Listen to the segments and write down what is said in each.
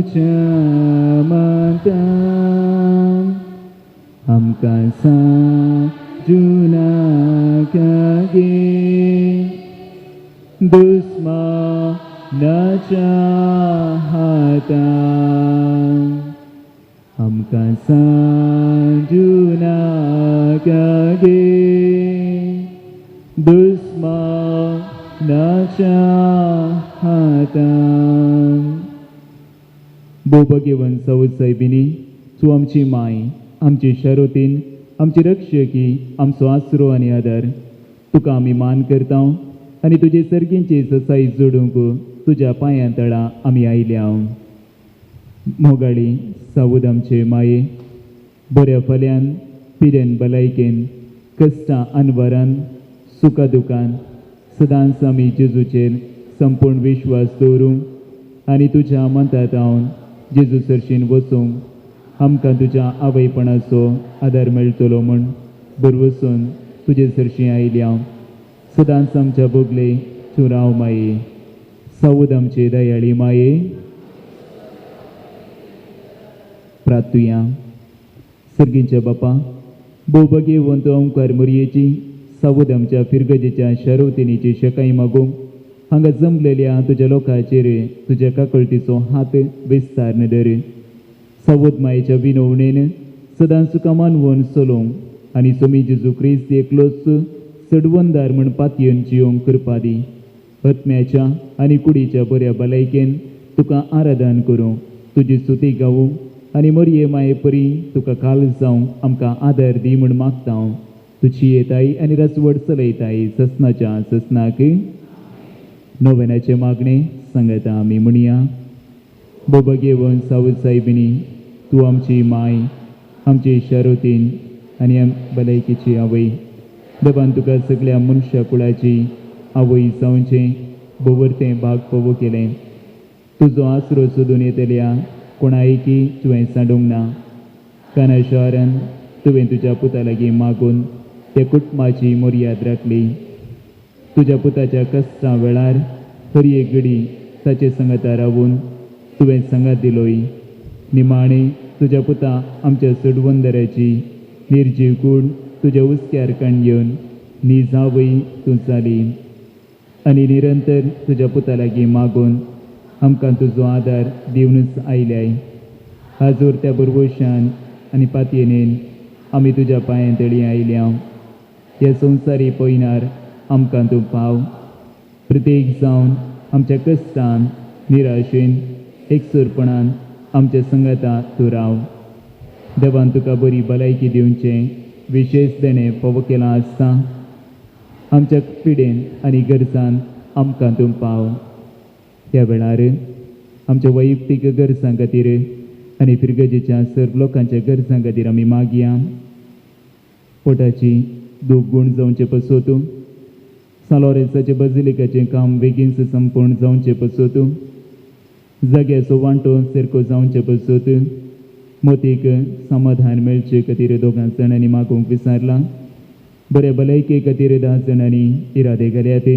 तुझ्या माता आमकां सांजुना गे दुस्मानाच्या हातान आमकां सांजुना गे दुस्मानाच्या हातान. भोवभाग्यवान सावज सायबिनी, तूं आमची माय, आमची शारोतीन, आमची रक्षकी, आमचो आसरो आनी आदार. तुका आमी मान करता आनी तुजे सर्गींची ससाई जोडूंक तुज्या पांयां तळा आमी आयल्या. मोगाळी सावद आमचे माये, बऱ्या फाल्यान पिड्यान भलायकेन कश्टां अनवरान सुखा दुखान सदांच आमी जेजूचेर संपूर्ण विश्वास दवरूंक आनी तुज्या मंतात हांव जेजू सरशीन वचूंक आमकां तुज्या आवयपणाचो आदार मेळटलो म्हूण बरवसून तुजे सरशी आयल्या. सदांच आमच्या बोगले तूं राव माये. सावद आमचे दयाळी माये, प्रार्थुया. सर्गींच्या बापा, भोवभाग्यवंत ओंकार मोरयेची सावद आमच्या फिरगजेच्या शारोतिनीची शकाय मागूंक हांगा जमलेल्या तुज्या लोकांचेर तुज्या काकळटीचो हात विस्तारन धर. सावद मायेच्या विनवणेन सदांच तुका मानवून चलोवंक आनी सोमी जेजू क्रिस्त एकलोच सडवंदार म्हण पातयेन जियोंक कृपा दी. आत्म्याच्या आनी कुडीच्या बऱ्या भलायकेन तुका आराधन करूं, तुजी स्तुती गावूं आनी मोरये माये परी तुका काल जावंक आमकां आदार दी म्हूण मागता. तुजी येताय आनी रसवड चलयताय ससनाच्या ससनाक. नोवेनाचे मागणे सांगता आमी म्हणया. भोवभाग्यवान सावज सायबिनी, तूं आमची माय, आमची शारोतीन आनी भलायकेची आवय. देवान तुका सगळ्या मनशा कुळाची आवय जावचें भोवरतें भाग फोव केलें. तुजो आसरो सोदून येतल्या कोणायकी तुवें सांडूंक ना. काना शारान तुवें तुज्या पुता लागीं मागून त्या कुटुंबाची मर्याद राखली. तुज्या पुताच्या कश्टा वेळार खरी एक घडी ताचे संगता रावून तुवें संगात दिलोय. निमाणे तुज्या पुता आमच्या सडवंदराची निर्जीव कूड तुज्या उस्क्यार काणयेवन निजावय तूं जाली आनी निरंतर तुज्या पुता लागीं मागून आमकां तुजो आदार दिवनूच आयल्याय. आजूर त्या बरवशान आनी पातयेनेन आमी तुज्या पांयां तळी आयल्या. ह्या संवसारी पयनार आमकां तूं पाव. प्रत्येक जावन आमच्या कश्टान निराशेन एकसुरपणान आमच्या संगता तूं राव. देवान तुका बरी भलायकी दिवचें विशेष देणें फोव केलां आसता. आमच्या पिडेन आनी गरजान आमकां तूं पाव. ह्या वेळार आमच्या वैयक्तीक गरजां खातीर आनी फिरगजेच्या सर्व लोकांच्या गरजां खातीर आमी मागया. पोटाची दूख गूण जावचें पसोत. सालोरेसाचे बजिलिकाचें काम बेगीनच संपूर्ण जावचें पसोत. जाग्याचो वांटो सारको जावचें पसोत. मोतीक समाधान मेळचे खातीर दोगां जाणांनी मागूंक विचारलां. बऱ्या भलायके खातीर 10 जाणांनी इरादे घाल्यात.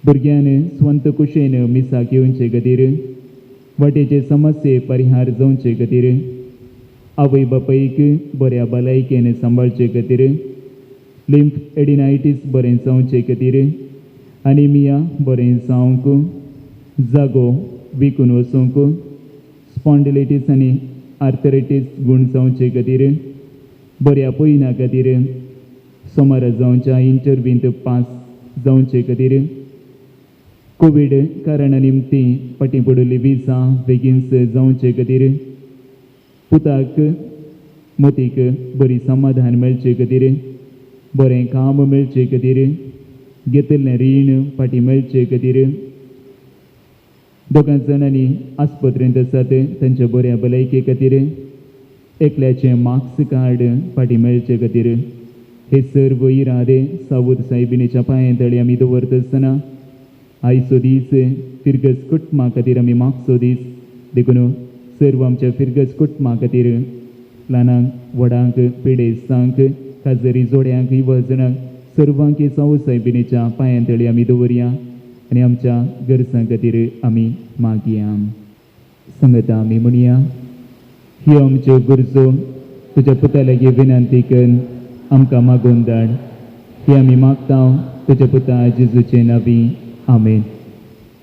भुरग्यान स्वंत कुशेन मिसाक येवचे खातीर, वाटेचे समस्ये परिहार जावचे खातीर, आवय बापायक बऱ्या भलायकेन सांबाळचे खातीर, लिम्फ एडिनायटीस बरें जावचे खातीर, एनिमिया बरें जावंक, जागो विकून वचूंक, स्पॉन्डिलायटीस आनी आर्थरायटीस गूण जावचे खातीर, बऱ्या पयना खातीर, सोमार जावच्या इंटरव्यूंत पास जावचे खातीर, कोवीड कारणा निमती फाटीं पडली विजा बेगीनच जावचे खातीर, पुताक मोतीक बरी समाधान मेळचे खातीर, बरें काम मेळचे खातीर, घेतिल्लें रीण फाटीं मेळचे खातीर, दोगां जाणांनी आस्पत्रेंत आसात तांच्या बऱ्या भलायके खातीर, एकल्याचें मार्क्स कार्ड फाटीं मेळचे खातीर, हे सर्व इरादे सावद सायबिणीच्या पांयां तळी आमी दवरता आसतना आयचो दीस फिरगज कुटुंबा खातीर आमी मागचो दीस देखून सर्व आमच्या फिरगज कुटुंबा खातीर ल्हानांक व्हडांक पिडेस्तांक काजरी जोड्यांक इवजणांक सर्वांक सावद सायबिणीच्या पांयां तळी आमी दवरया आनी आमच्या गरजां खातीर आमी मागया. सांगता आमी म्हणया, ही आमच्यो गरजो तुज्या पुता लागीं विनंती करून आमकां मागून धाड. ही आमी मागता तुज्या पुता जेजूचे नांवी. आमेन.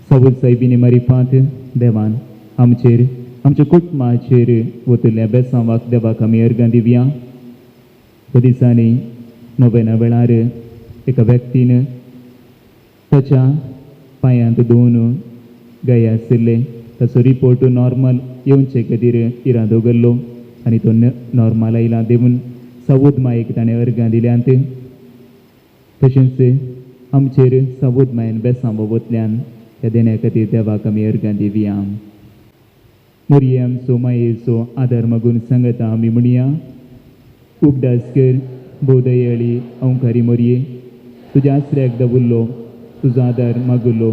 सवूत सायबीने मारिफात देवान आमचेर आमच्या कुटुंबाचेर वतल्या बेसांवाक देवाक आमी अर्गां दिवया. ह्या दिसांनी नोवेना वेळार एका व्यक्तीन ताच्या पांयांत दोन गाये आशिल्ले. ताचो रिपोर्ट नॉर्मल येवचे खातीर इरादो केल्लो आनी तो नॉर्मल आयला देवून सावूत मायेक ताणें अर्गां दिल्यांत. तशेंच आमचेर सावूत मायेन बेसांवो वतल्यान ह्या देण्या खातीर देवाक आमी अर्गां दिवया. मोरये आमचो मायेचो आदार मागून सांगता आमी म्हणया, उगडास कर बोदयाळी अवकारी मोरये, तुज्या आसऱ्याक दावुरलो, तुजो आदार मागुलो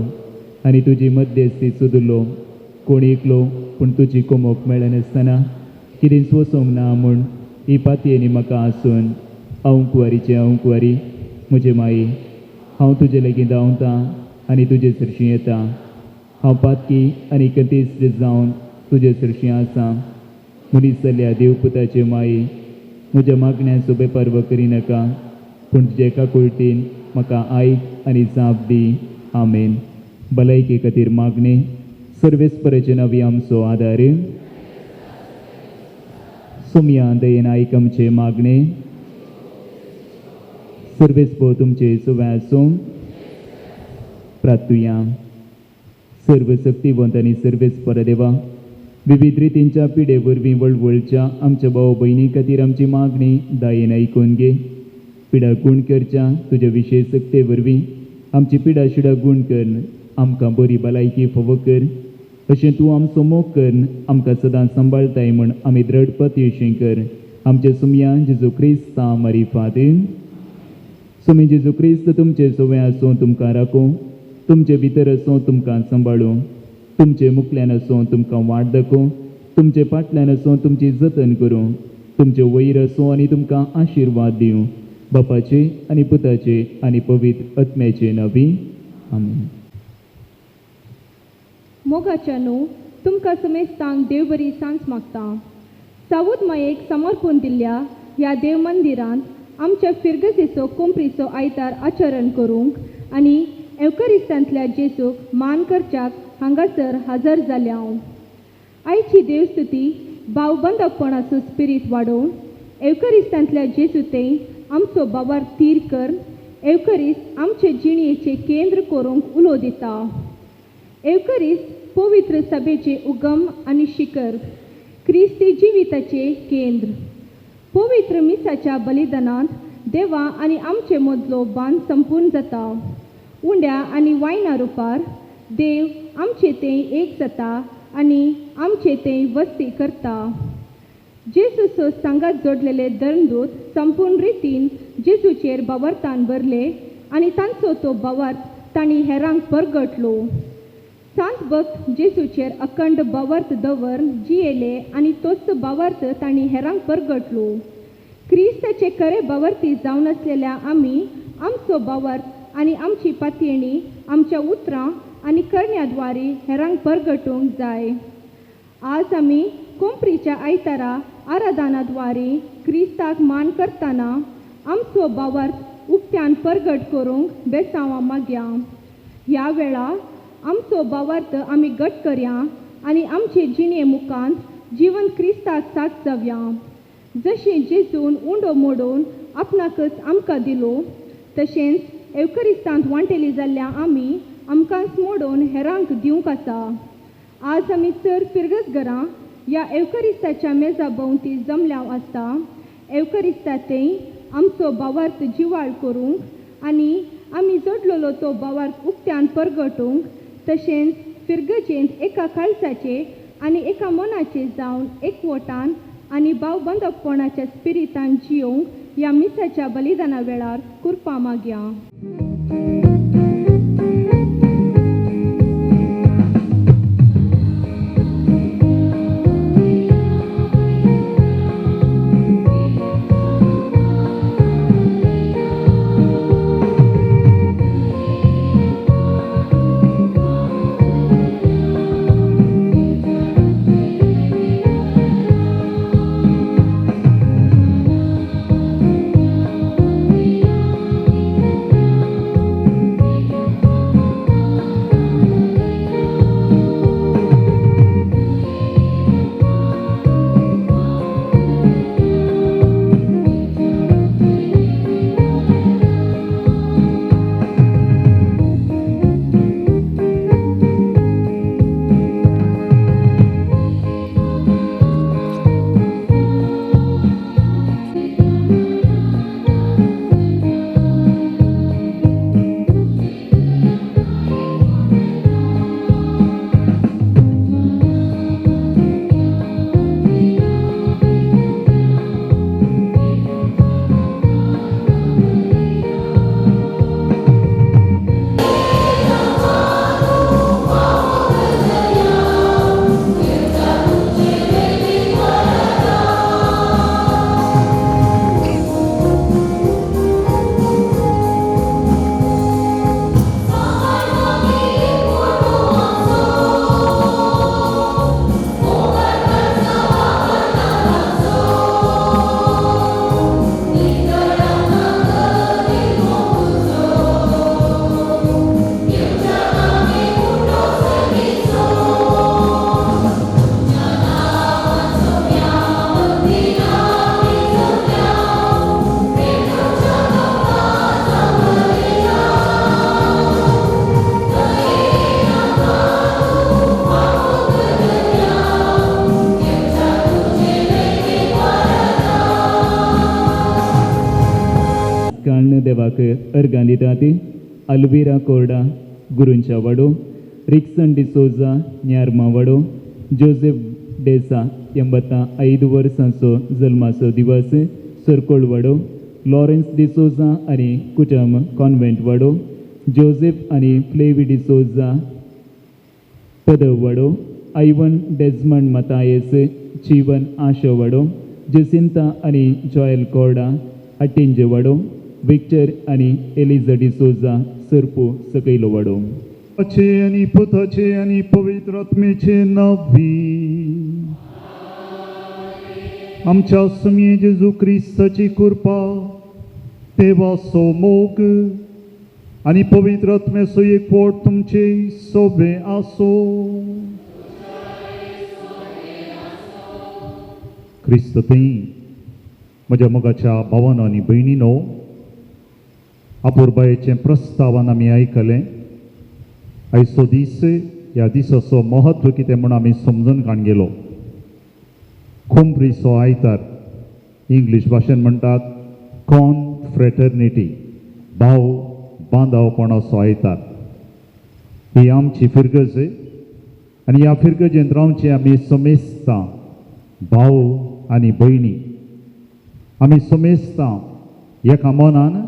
आनी तुजी मध्यस्थी सोदुलो. कोण एकलो पूण तुजी कोमोक मेळनासतना कितें सोंसोंक ना म्हूण ही पातयेनी म्हाका आसून अवकुवारीचे अवकुवारी म्हजे माये, हांव तुजे लागीं धांवतां आनी तुजे सरशी येता. हांव पातकी आनी कतीस जावन तुजे सरशी आसा. मनीस जाल्ल्या देवपुताचे माये, म्हज्या मागण्यांचो बेपारवो करिनाका, पूण तुजे एका कुळटीन म्हाका आयक आनी जाप दी. आमेन. भलायके खातीर मागणे सर्वेस्पराचे नांवी आमचो आदार. सोम्या दयेन आयक आमचे मागणे. सर्वेस्पो तुमचे सुवे आसूं. प्रार्थुया. सर्वशक्तिवंत आनी सर्वेस्पर देवा, विविध रितींच्या पिडे वरवीं वळवळच्या आमच्या भाव भयणी खातीर आमची मागणी दायेन आयकून घे. पिडा गूण करच्या तुज्या विशेष सक्ते वरवीं आमची पिडा शिडा गूण कर, आमकां बरी भलायकी फावो कर. अशें तूं आमचो मोग कर, आमकां सदांच सांबाळताय म्हूण आमी द्रढपत अशें कर. आमच्या सुमया जेजू क्रिस्ता मारिफात. सुमी जेजू क्रिस्त तुमचे सवय आसूं तुमकां राखूं, तुमचे भितर आसूं तुमकां सांबाळूं, तुमचे मुखल्यान आसूं तुमकां वाट दाखोवं, तुमचे फाटल्यान आसूं तुमची जतन करूं, तुमचे वयर आसूं आनी तुमकां आशिर्वाद दिवं. बापाचे आनी पुताचे आनी पवित्र आत्म्याचे नांवी. आमेन. मोगाच्या न्हू तुमकां समेस्तांक देव बरी सांज मागता. सावूत मायेक समर्पून दिल्ल्या ह्या देव मंदिरांत आमच्या फिरगतीचो कोंपरीचो आयतार आचरण करूंक आनी एवकरिस्तांतल्या जेजूक मान करच्याक हांगासर हजर जाल्या हांव. आयची देवस्तुती भावबंदपणाचो स्पिरीट वाडोवन एवकरिस्तांतल्या जेजूतय आमचो बाबार तीर कर. एवकरिस्त आमचे जिणयेचे केंद्र करूंक उलो दिता. एवकरिस्त पवित्र सभेचे उगम आनी शिखर, क्रिस्ती जिविताचे केंद्र. पवित्र मिसाच्या बलिदानांत देवा आनी आमचे मदलो बांद संपूर्ण जाता. उंड्या आनी वायना रुपार देव आमचे तें एक जाता आनी आमचे तें वस्ती करता. जेजूचो सांगात जोडलेले धर्मदूत संपूर्ण रितीन जेजूचेर बावर्तान भरले आनी तांचो तो बावर्त तांणी हेरांक परगटलो. सांत भक्त जेजूचेर अखंड बावर्त दवर जियेले आनी तोच बावर्त तांणी हेरांक परगटलो. क्रिस्ताचे खरे बावर्ती जावन आसलेल्या आमी आमचो बावर्त आनी आमची पातयेणी आमच्या उतरां आनी करण्याद्वारे हेरांक परगटूंक जाय. आज आमी कोंपरीच्या आयतारा आराधनाद्वारे क्रिस्ताक मान करतना आमचो बावर्त उक्त्यान परगट करूंक बेसांवां मागया. ह्या वेळा आमचो बावर्त आमी घट करया आनी आमचे जिणे मुखांत जीवन क्रिस्ताक साथ जावया. जशें जेजून उंडो मोडून आपणाकच आमकां दिलो, तशेंच एवकरिस्तांत वांटेली जाल्ल्या आमी आमकांच मोडून हेरांक दिवंक आसा. आज आमी चड फिरगतगरां ह्या एवकरिस्ताच्या मेजा भोंवती जमल्या आसता. एवकरिस्तांतय आमचो बावर्त जिवाळ करूंक आनी आमी जोडलेलो तो बावर्त उक्त्यान परगटूंक, तशेंच फिरगजेंत एका काळजाचे आनी एका मनाचे जावन एकवटान आनी भावबंदपणाच्या स्पिरितान जियोंक ह्या मिसाच्या बलिदाना वेळार कृपा मागया. देवाक अर्गां दितात. अल्विरा कोर्डा गुरूंच्या वाडो, रिक्सन डिसोजा न्यारमा वाडो, जोसेफ डेसा 85 वर्सांचो जल्माचो दिवस सरकोळ वाडो, लॉरेन्स डिसोजा आनी कुटम कॉन्व्हेंट वाडो, जोसेफ आनी फ्लेवी डिसोजा पदव वाडो, आयवन डेजमंड मतायस चिवन आशो वाडो, जसिंता आनी जॉयल कोर्डा अट्टिंजे वाडो, विक्टर आनी एलिझा डिसोजा सरपो सकयलो वाडो. आणि पुताचे आणि पवित्र आत्मेचे नावी आमच्या समी जेजू क्रिस्ताची कृपा देवाचो मोग आणि पवित्र आत्मेचो एकवट तुमचे सोबे आसो. क्रिस्त थंय म्हज्या मोगाच्या भावांनो आनी भयणीनो, अपुर्बायेचें प्रस्तावान आमी आयकलें. आयचो दीस ह्या दिसाचो महत्व कितें म्हूण आमी समजून काण गेलो. खुंब्रीचो आयतार, इंग्लीश भाशेन म्हणटात कॉनफ्रेटर्निटी, भाव बांदावपणाचो आयतार. ही आमची फिरगज आनी ह्या फिरगजेंत रावचें आमी समेस्तां भाव आनी भयणी. आमी समेस्तां एका मनान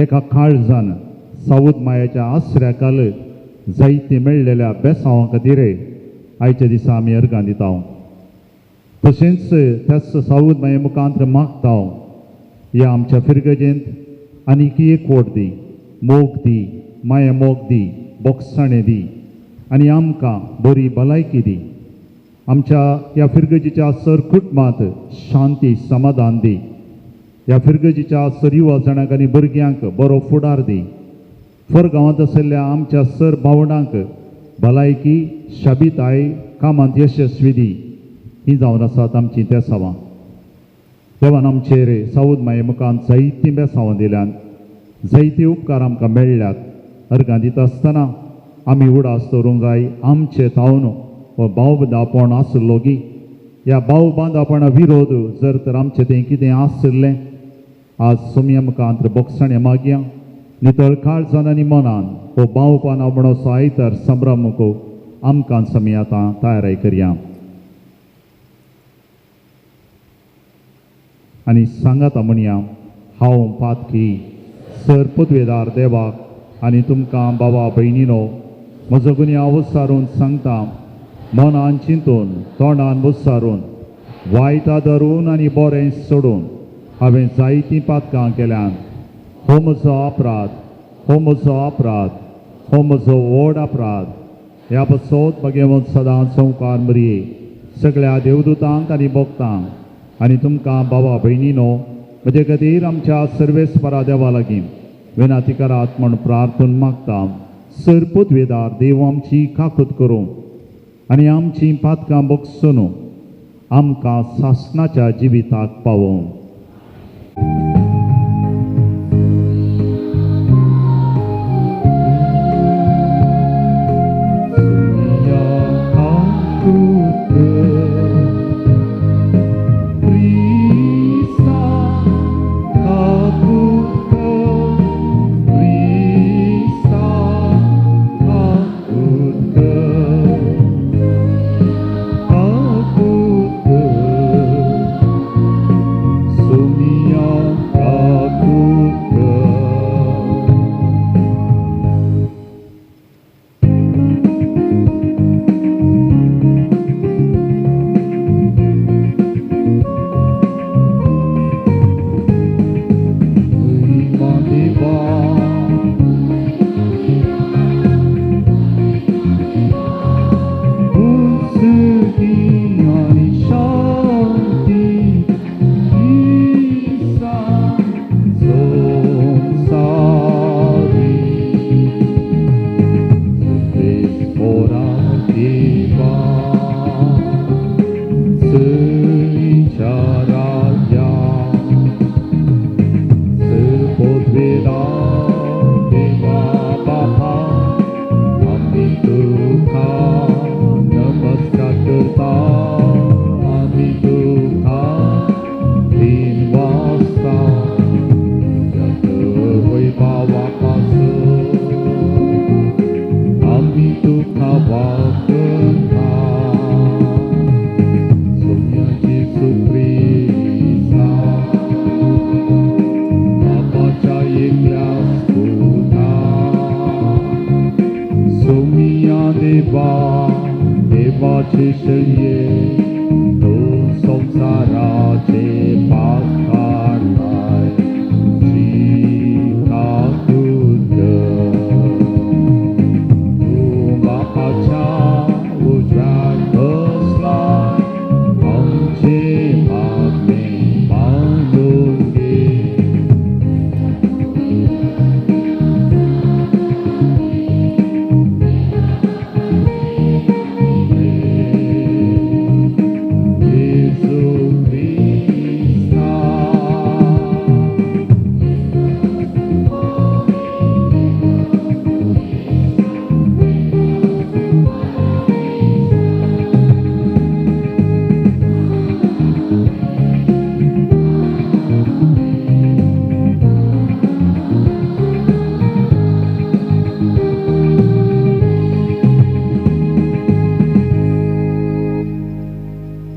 एका काळजान सावूत मायाच्या आसऱ्याखाल जायती मेळलेल्या बेसांवा खातीर आयच्या दिसा आमी अर्गां दिता. तशेंच त्याच सावूत माये मुखांत मागता ह्या आमच्या फिरगजेंत आनीक एकवट दी, मोग दी, माये मोग दी, बोगसाणें दी आनी आमकां बरी भलायकी दी. आमच्या ह्या फिरगजीच्या सर कुटुंबांत शांती समाधान दी. ह्या फिरगजीच्या सर युवा जाणांक आनी भुरग्यांक बरो फुडार दी. फरगांवांत आशिल्ल्या आमच्या सर भावंडांक भलायकी, शाबिताय, कामांत यशस्वी दी. ही जावन आसात आमची बेसांवां. देवान आमचेर सावूत माये मुखांत जायतीं बेसांवां दिल्यात, जायते उपकार आमकां मेळ्ळ्यात. अर्गां दिता आसतना आमी उडास दवरूंक जाय आमचे तावन हो भाव बांदापण आसलो गी. ह्या भाव बांदापणा विरोध जर तर आमचें तें कितें आसलें, आज सोम्या मुखांत बोगसाणें मागया. नितळ काळजान आनी मनान हो भाव बांदापणाचो आयतार संभ्रमूंक आमकां समी आतां तयाराय करया. आनी सांगाता म्हणया, हांव पातकी सर पदवेदार देवाक आनी तुमकां बाबा भयणीनो म्हजो गुन्यांव विचारून सांगता. मनान चिंतून, तोंडान विचारून, वायट धरून आनी बरें सोडून हांवें जायतीं पातकां केल्यान. हो म्हजो अपराध, हो म्हजो अपराध, हो म्हजो व्हड अपराध. ह्या बसोत भगवंत सदांच संवकार मरये सगळ्या देवदूतांक आनी भक्तांक आनी तुमकां बाबा भयणीनो म्हजे खातीर आमच्या सर्वेस्परा देवा लागीं विनाती करात म्हूण प्रार्थना मागता. सर पदवेदार देव आमची काकूत करूं आनी आमचीं पातकां बगसून आमकां सासणाच्या जिविताक पावों.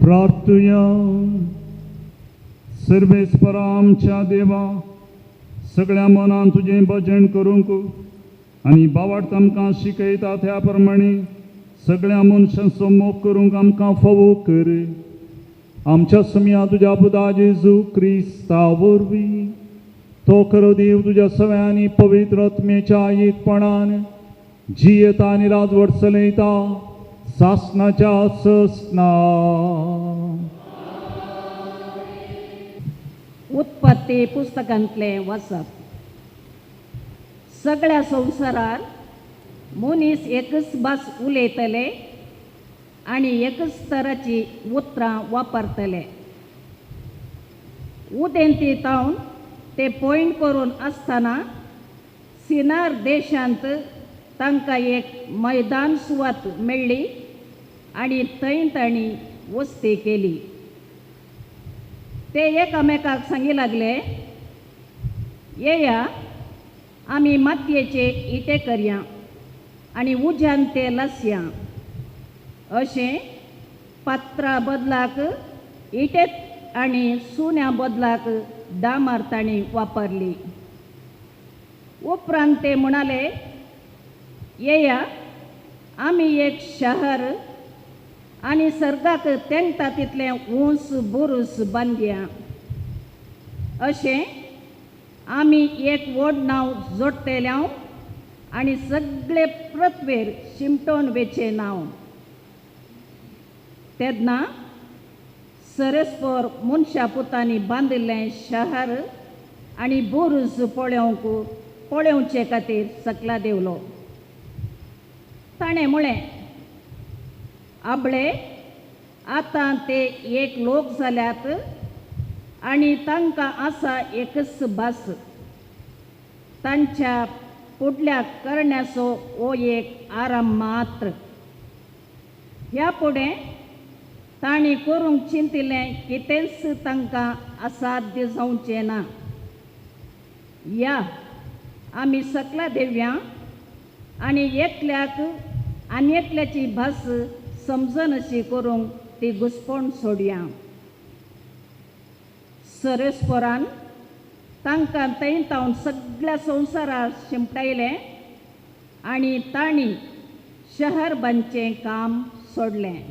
प्रार्थुया. सर्वेस्परा आमच्या देवा, सगळ्या मनान तुझें भजन करूंक आनी बावार्थ आमकां शिकयता त्या प्रमाणे सगळ्या मनशांचो मोग करूंक आमकां फावो कर. आमच्या समिया तुज्या पुता जेजू क्रिस्ता वरवीं तो खरो देव तुज्या सगळ्यांनी पवित्र आत्मेच्या एकपणान जियेता आनी राजवट चलयता सासनाच्या ससना. उत्पत्ती पुस्तकांतले वाचप. सगळ्या संवसारार मनीस एकच भास उलयतले आनी एकच तराची उतरां वापरतले. उदेंती तावन ते पॉयंट करून आसतना सिनार देशांत तांकां एक मैदान सुवात मेळ्ळी आनी थंय तांणी वस्ती केली. ते एकामेकाक सांगी लागले, येया आमी मातयेचे इटे करया आनी उज्यान ते लासया. अशें पात्रा बदलाक इटे आनी सुन्या बदलाक डामार तांणी वापरली. उपरांत ते म्हणाले, येया आमी एक शहर आनी सर्गाक तेंगता तितलें उंच बुरूस बांदया. अशें आमी एक व्हड नांव जोडटल्या आनी सगळे पृथ्वेर शिमटोन वेचें नांव. तेन्ना सरस्पोर मनशा पुतांनी बांदिल्लें शहर आनी बुरूज पळोवचे खातीर सकला देवलो. ताणें म्हळें, आबळे आतां ते एक लोक जाल्यात आनी तांकां आसा एकच भास. तांच्या फुडल्या करण्याचो हो एक आराम मात्र. ह्या फुडें तांणी करूंक चिंतिल्लें कितेंच तांकां असाध्य जावचें ना. या आमी सकला देवया आनी एकल्याक आनी एकल्याची भास समजन अशी करूंक ती घुसपण सोडया. सरस्पोरान तांकां थंय तावन सगळ्या संवसारार शिमटायलें आनी तांणी शहर बांदचें काम सोडलें.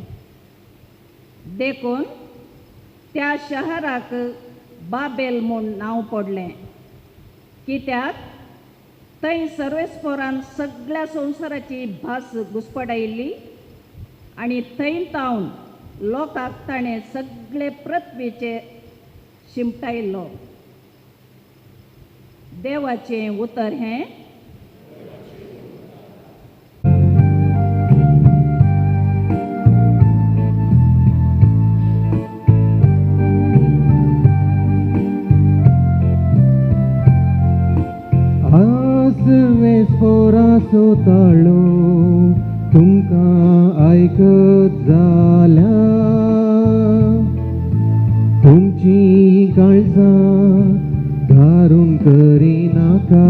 देखून त्या शहराक बाबेल म्हूण नांव पडलें, कित्याक थंय सर्वेस्पोरान सगळ्या संवसाराची भास घुसपडायिल्ली आनी थंय तावन लोकांक ताणें सगळे पृथ्वीचे शिमटायिल्लो. देवाचें उतर हें. सर्वेस्पोराचो ताळो तुमकां आयकत जाल्या तुमची काळजां धारून करिनाका.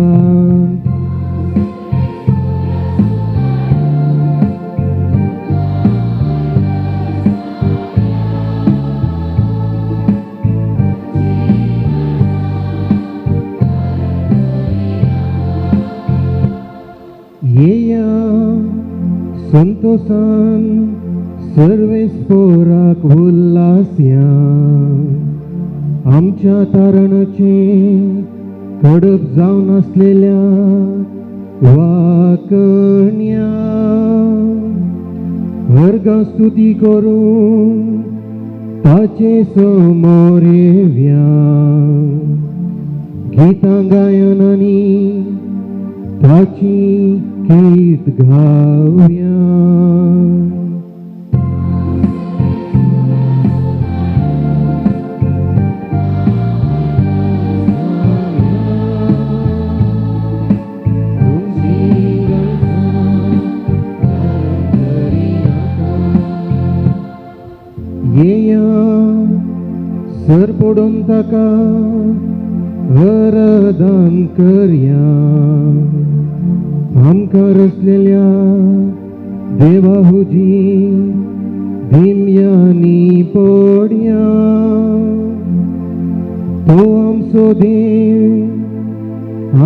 येया संतोषान सर्वेस्पोराक उल्हासया. आमच्या तारणाचे कडप जावन आसलेल्या वाकण्या वर्गा स्तुती करून ताचे समोर येवया. गितां गायनांनी ताची गीत गावया. येया सर पडून ताका वरदान करया. आमकां रचलेल्या देवा हुजी धिम्यांनी पडया तो आमचो देव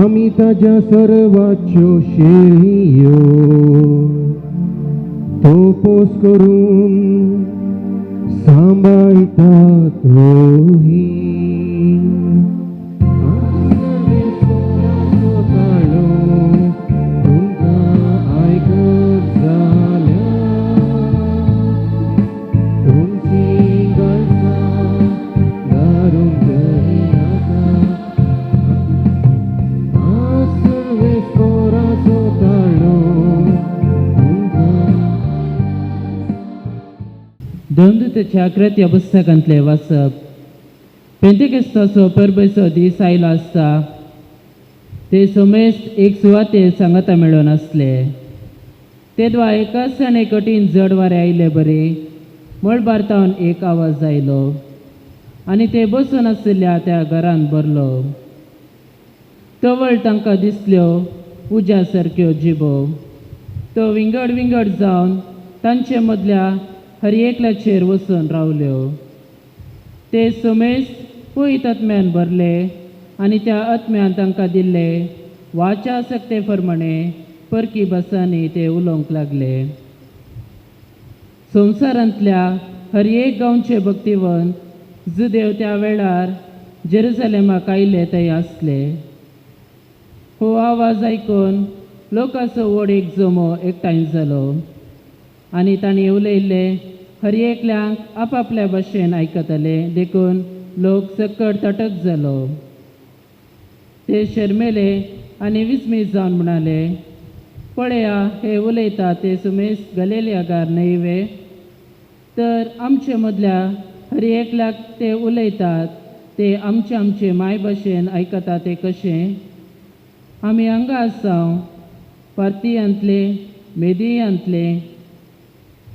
आमी ताज्या सर्वाच्यो शेळयो तो पोस करून सांबाळता तोही देवदूताच्या कृत्य पुस्तकांतले वाचप. पेंतेकोस्ताचो परबेचो दीस आयलो आसता ते सोमेस्त एक सुवातेर सांगता मेळून आसले. तेदवा एकाच सणे कठीण जड वारे आयले बरे मळबारतावन एक आवाज आयलो आनी ते बसून आशिल्ल्या त्या घरान भरलो. तवळ तांकां दिसल्यो उज्या सारक्यो जिबो. तो विंगड विंगड जावन तांचे मदल्या हर एकल्याचेर वचून रावल्यो. ते सोमेस्त पयत आत्म्यान भरले आनी त्या आत्म्यान तांकां दिल्ले वाचा सक्ते प्रमाणे परकी भासांनी ते उलोवंक लागले. संवसारांतल्या हर एक गांवचे भक्तिवंत जुदेव त्या वेळार जेरुसलेमाक आयले थंय आसले. हो आवाज आयकून लोकांचो व्हड एक जमो एकठांय जालो आनी तांणी उलयल्ले हर एकल्यांक आपआपल्या भाशेन आयकताले देखून लोक सकट तटक जालो. ते शर्मेले आनी विस्मीत जावन म्हणाले, पळया हे उलयता ते सुमेस्त गलिलायागार न्हयवे? तर आमचे मदल्या हर एकल्याक ते उलयतात ते आमचे माय भाशेन आयकता ते कशें? आमी हांगा आसांव पार्थियांतले, मेदियांतले,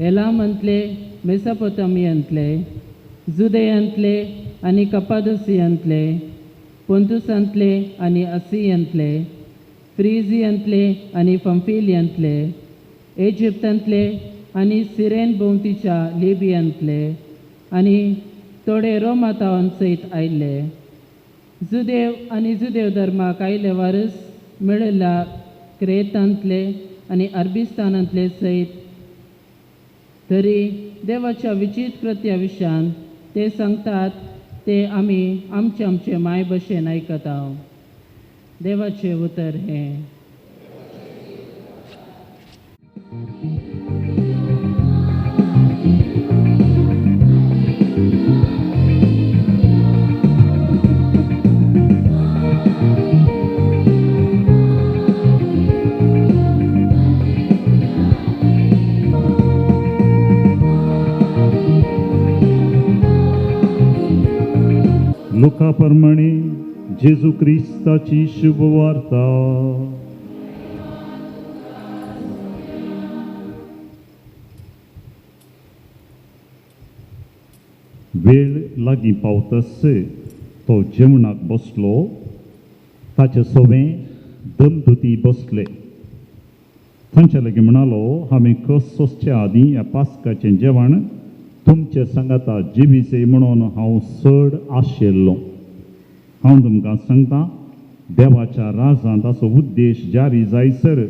एलामांतले, मेसोपोटामियांतले, जुदेयांतले आनी कपादोसियांतले, पोंतुसांतले आनी आसियांतले, फ्रिजियांतले आनी पंफिलियांतले, इजिप्तांतले आनी सिरेन भोंवतीच्या लिबियांतले आनी थोडे रोमातावन सयत आयिल्ले. जुदेव आनी जुदेव धर्माक आयले वारस मेळिल्ल्या क्रेतांतले आनी अरबिस्तानांतले सयत तरी देवाच्या विचित्र कृत्या विशयान ते सांगतात ते आमी आमचे माय भाशेन आयकता. देवाचे उतर हे. लुका प्रमाणे जेजू क्रिस्ताची शुभ वार्ता. वेळ लागीं पावतस तो जेवणाक बसलो. ताचे सोबे दमदुती बसले. तांचे लागीं म्हणालो, हांवें कस वचचे आदीं ह्या पास्काचें जेवण तुमचे सांगाता जिवीचे म्हणून हांव चड आशिल्लो. हांव तुमकां सांगता, देवाच्या राजांत ताचो उद्देश जारी जायसर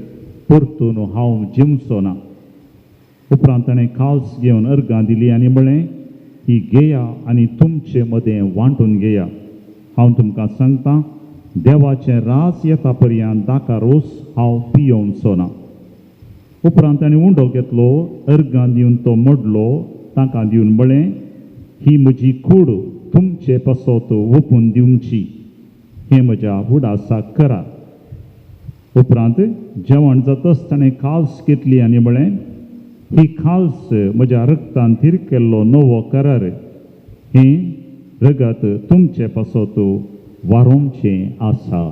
परतून हांव जेवचो ना. उपरांत ताणें काल्स घेवन अर्गां दिली आनी म्हळें, ही घेया आनी तुमचे मदें वांटून घेया. हांव तुमकां सांगता, देवाचें राज येता पर्यंत दाका रोस हांव पियोवचो ना. उपरांत ताणें उंडो घेतलो, अर्गां दिवन तो मोडलो, तांकां दिवन म्हळें, ही म्हजी कूड तुमचे पासत ओपून दिवची. हें म्हज्या उडासाक करा. उपरांत जेवण जातच ताणें खाल्स घेतली आनी म्हळें, ही खाल्स म्हज्या रक्तान थीर केल्लो नवो करार. हें रगत तुमचे पासत वारोवचें आसा.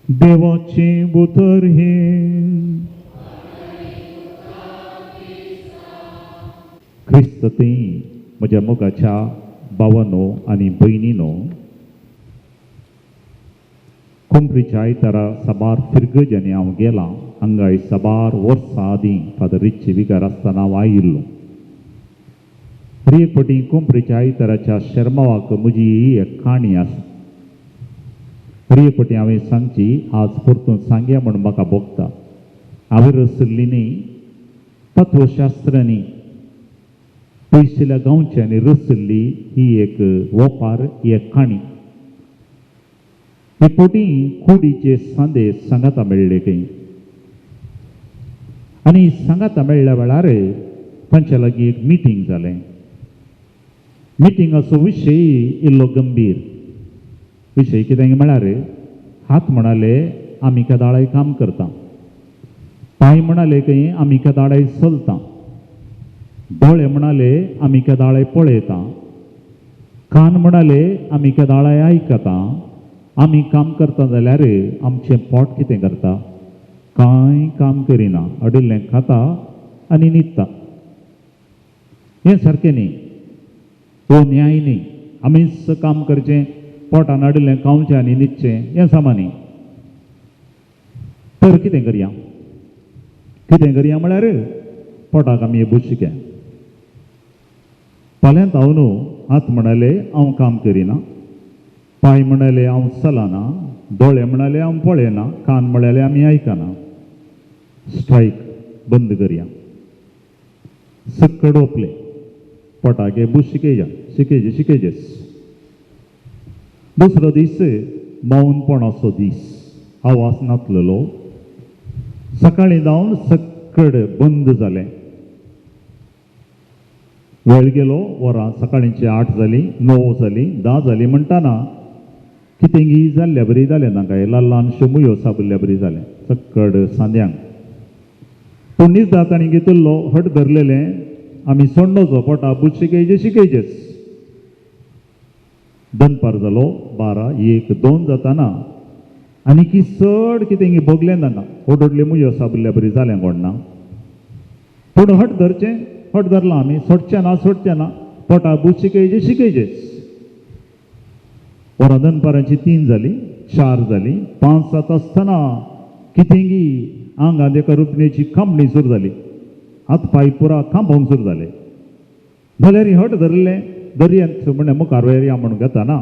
देवाचें उतर हें. क्रिस्तते म्हज्या मोगाच्या भावांनो आनी भयणींनो, कोंकणीच्या आयतारा साबार फिरगज्यांनी हांव गेलां हांगा साबार वर्सां आदीं फादर रिच्ची विकार आसतना हांव आयिल्लो. एक फावटी कोंपरेच्या आयताराच्या शर्मावाक म्हजी एक काणी आसा. एक फावटी हांवें सांगची आज परतून सांगया म्हण म्हाका भोगता. हांवें रचल्ली न्ही तत्वशास्त्रांनी पयसल्या गांवच्यांनी रचल्ली ही एक वोपार ही एक काणी. हे फावटी कुडीचे सांदे सांगाता मेळ्ळे खंय आनी सांगाता मेळ्ळ्या वेळार तांच्या लागीं एक मिटींग जालें. मिटींगाचो विशय इल्लो गंभीर. विशय कितें म्हळ्यार हात म्हणाले आमी केदाळाय काम करता, पांय म्हणाले खंय आमी केदाळाय चलता, दोळे म्हणाले आमी केदाळाय पळयता, कान म्हणाले आमी केदाळाय आयकता. आमी काम करता जाल्यार आमचें पोट कितें करता? कांय काम करिना, अडिल्लें खाता आनी न्हिदता. हें सारकें न्ही, हो न्याय न्ही. आमीच काम करचें, पोटान अडिल्लें खावचें आनी न्हिदचें हें समान न्ही. तर कितें करया? कितें करया म्हळ्यार पोटाक आमी बुशिके. फाल्यांत हांव न्हू हात म्हणाले हांव काम करिना, पांय म्हणाले हांव चलना, दोळे म्हणाले हांव पळयना, कान म्हणाले आमी आयकना. स्ट्रायक बंद करया. सक्कड ओपले, पोटाके बुशिकेया, शिकेजेस. दुसरो दीस मौनपणाचो दीस. आवाज नासलेलो. सकाळीं जावन सक्कड बंद जालें. वेळ गेलो, वरां सकाळींची 8 जालीं, 9 जालीं, 10 जालीं म्हणटाना कितेंगी जाल्ल्या बरी जालें ना काय, ल्हानश्यो मुयो साबुल्ल्या बरी जालें सक्कड सांद्यांक. पूण न्हिदता ताणी घेतिल्लो हट धरलेलें आमी सोडणोचो पोटा शिकेजेस. दनपार जालो 12, 1, 2 जाताना आनी की चड कितेंगी भोगलें ना. ओडोडली मुयो साबुल्ल्या बरी जालें कोणना. पूण हट धरचें, हट धरलां आमी, सोडचें ना, पोटा शिकेजेस. वरां दनपारांची 3 जालीं, 4 जालीं, 5 जाता आसतना कितेंगी आंगांत एका रुपणेची खांबणी सुरू जाली. हात पांय पुरा खांबोंक सुरू जाले. जाल्यार हट धरलें, दर्यांत म्हणलें मुखार या म्हणून घेताना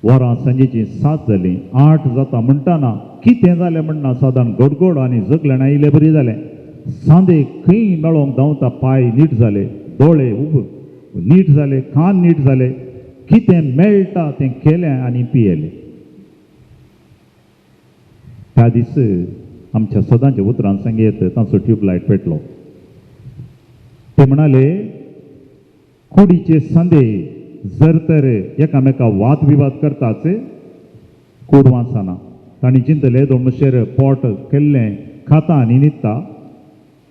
वरां सांजेची 7 जालीं, 8 जाता म्हणटाना कितें जालें म्हणना सादारण गडगड आनी जगलें आयिल्लें बरी जालें. सांदे खंय मेळोंक धांवता, पांय नीट जाले, दोळे नीट जाले, कान नीट जाले. कितें मेळटा तें केलें आनी पियेलें. त्या दीस आमच्या सदांच्या उतरान सांगेत तांचो ट्यूबलायट पेटलो. ते म्हणाले कुडीचे सांदे जर तर एकामेका वाद विवाद करताच कूड वाचना. तांणी चिंतलें दोमशेर पोट केल्लें खाता आनी न्हिदता.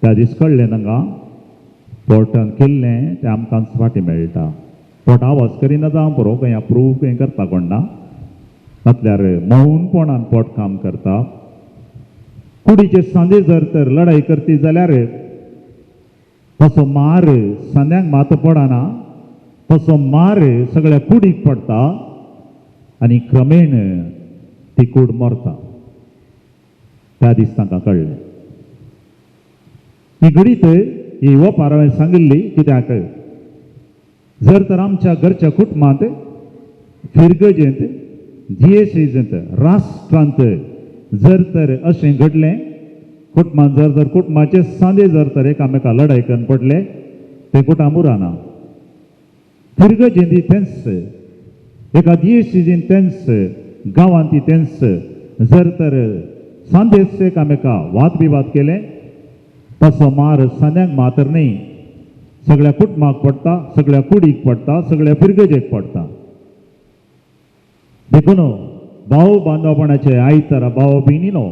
त्या दीस कळ्ळें तांकां पोटान केल्लें तें आमकां फाटीं मेळटा. पोट आवाज करिना जावं पुरो खंय अप्रूव खंय करता कोण ना. तातल्यार मौनपणान पोट काम करता. कुडीचे सांदे जर तर लढाई करती जाल्यार तसो मार सांद्यांक मात पडना, तसो मार सगळ्या कुडीक पडटा आनी क्रमेण ती कूड मरता. त्या दीस तांकां कळ्ळें. ही घडीत ही वोपार हांवें सांगिल्ली कित्याक जर तर आमच्या घरच्या कुटुंबांत फिरगजेंत जिएसएजेंत राष्ट्रांत जर तर अशें घडलें, कुटुंबांत जर तर कुटुंबाचे सांदे जर तर एकामेका लढाई करून पडले ते कुटां उरना. फिरगजेंत तेंच, एका जिएसएजेंत तेंच, गांवांत तेंच जर तर सांदेच एकामेका वाद विवाद केले तसो मार सांद्यांक मात्र न्ही, सगळ्या कुटुंबाक पडटा, सगळ्या कुडीक पडटा, सगळ्या फिरगजेक पडटा. देखून भाव बांदवपणाचे आयतारा भाव भयणीनो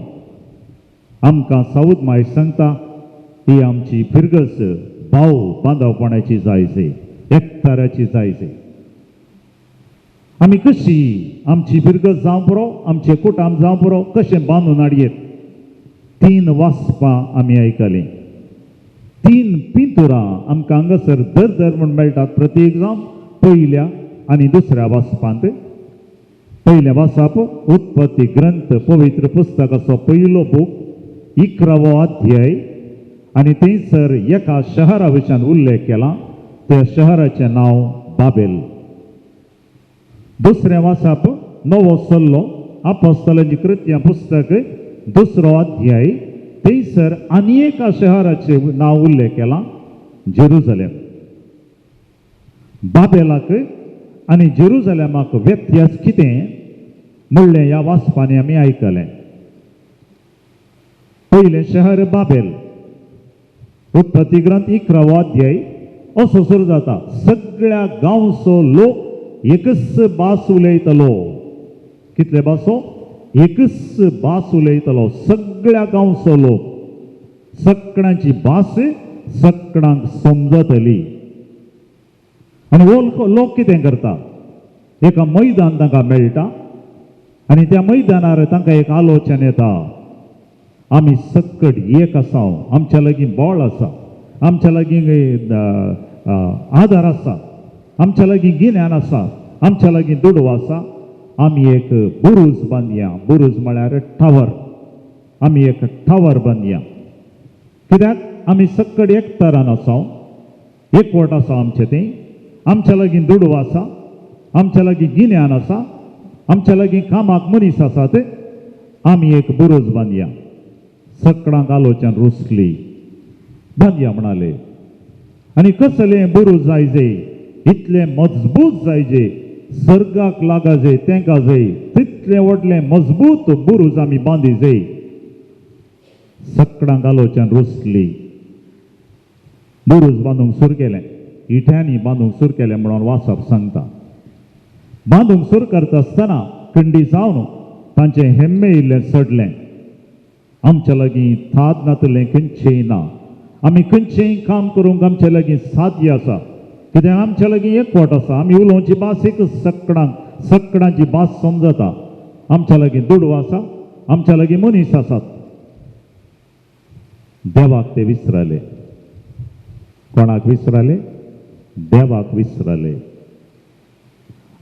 आमकां साऊद माय सांगता ही आमची फिरगज भाव बांदवपणाची जायचे, एकताराची जायचे. आमी कशी आमची फिरगज जावं पुरो, आमचे कुटुंब जावं पुरो कशें बांदून हाडयेत. 3 वासपां आमी आयकलीं. 3 पिंतुरां आमकां हांगासर दर म्हूण मेळटात प्रत्येक जावं पयल्या आनी दुसऱ्या वासपांत. पयल्या वासाप उत्पत्ती ग्रंथ पवित्र पुस्तकाचो पयलो बूक 11वो अध्याय आणि थंयसर एका शहरा विशयान उल्लेख केला. त्या शहराचें नांव बाबेल. दुसरें वाचप नवो सल्लो अपोस्तलांची कृत्यां पुस्तक 2रो अध्याय. थंयसर आनी एका शहराचें नांव उल्लेख केला, जेरुसलेम. बाबेलाक आनी जेरुसलेमाक व्यत्यास कितें म्हणलें ह्या वाचपांनी आमी आयकलें. पयलें शहर बाबेल. उत्पत्ती ग्रंथ 11वो अध्याय असो सुरू जाता. सगळ्या गांवचो लोक एकच भास उलयतलो. कितले भासो? एकच भास उलयतलो. सगळ्या गांवचो लोक. सगळ्यांची भास सगळ्यांक समजतली. आनी हो लोक कितें करता? एका मैदान तांकां मेळटा आनी त्या मैदानार तांकां एक आलोचन येता. आमी सक्कट एक आसा, आमच्या लागीं बळ आसा, आमच्या लागीं आदार आसा, आमच्या लागीं गिन्यान आसा, आमच्या लागीं दुडव आसा. आमी एक बुरूज बांदया. बुरूज म्हळ्यार टावर. आमी एक टावर बांदया. कित्याक आमी सक्कट एक तरान आसा, एकवट आसा आमचें तें. आमच्या लागीं दुडव आसा, आमच्या लागीं गिन्यान आसा, आमच्या लागीं कामाक मनीस आसात. आमी एक बुरूज बांदया. सगळ्यांक आलोचन रुसली. बांदया म्हणाले. आनी कसलें बुरूज जायजे? इतलें मजबूत जायजे, सर्गाक लागा जाय तेंका जाय तितलें व्हडलें मजबूत बुरूज आमी बांदी जाय. सगळ्यांक आलोचन रुसली. बुरूज बांदूंक सुरू केलें. इठ्यांनी बांदूंक सुरू केलें म्हणून वाचप सांगता. बांदूंक सुरू करता आसतना खंडी जावन तांचें हेम्मे इल्लें सडलें. आमच्या लागीं थाद नातलें खंयचेंय ना. आमी खंयचेंय काम करूंक आमच्या लागीं साध्य आसा. कित्याक आमच्या लागीं एकवट आसा. आमी उलोवची भास एक सगळ्यांची भास समजता. आमच्या लागीं दुडव आसा, आमच्या लागीं मनीस आसात. देवाक ते विसरले. कोणाक विसरले? देवाक विसरले.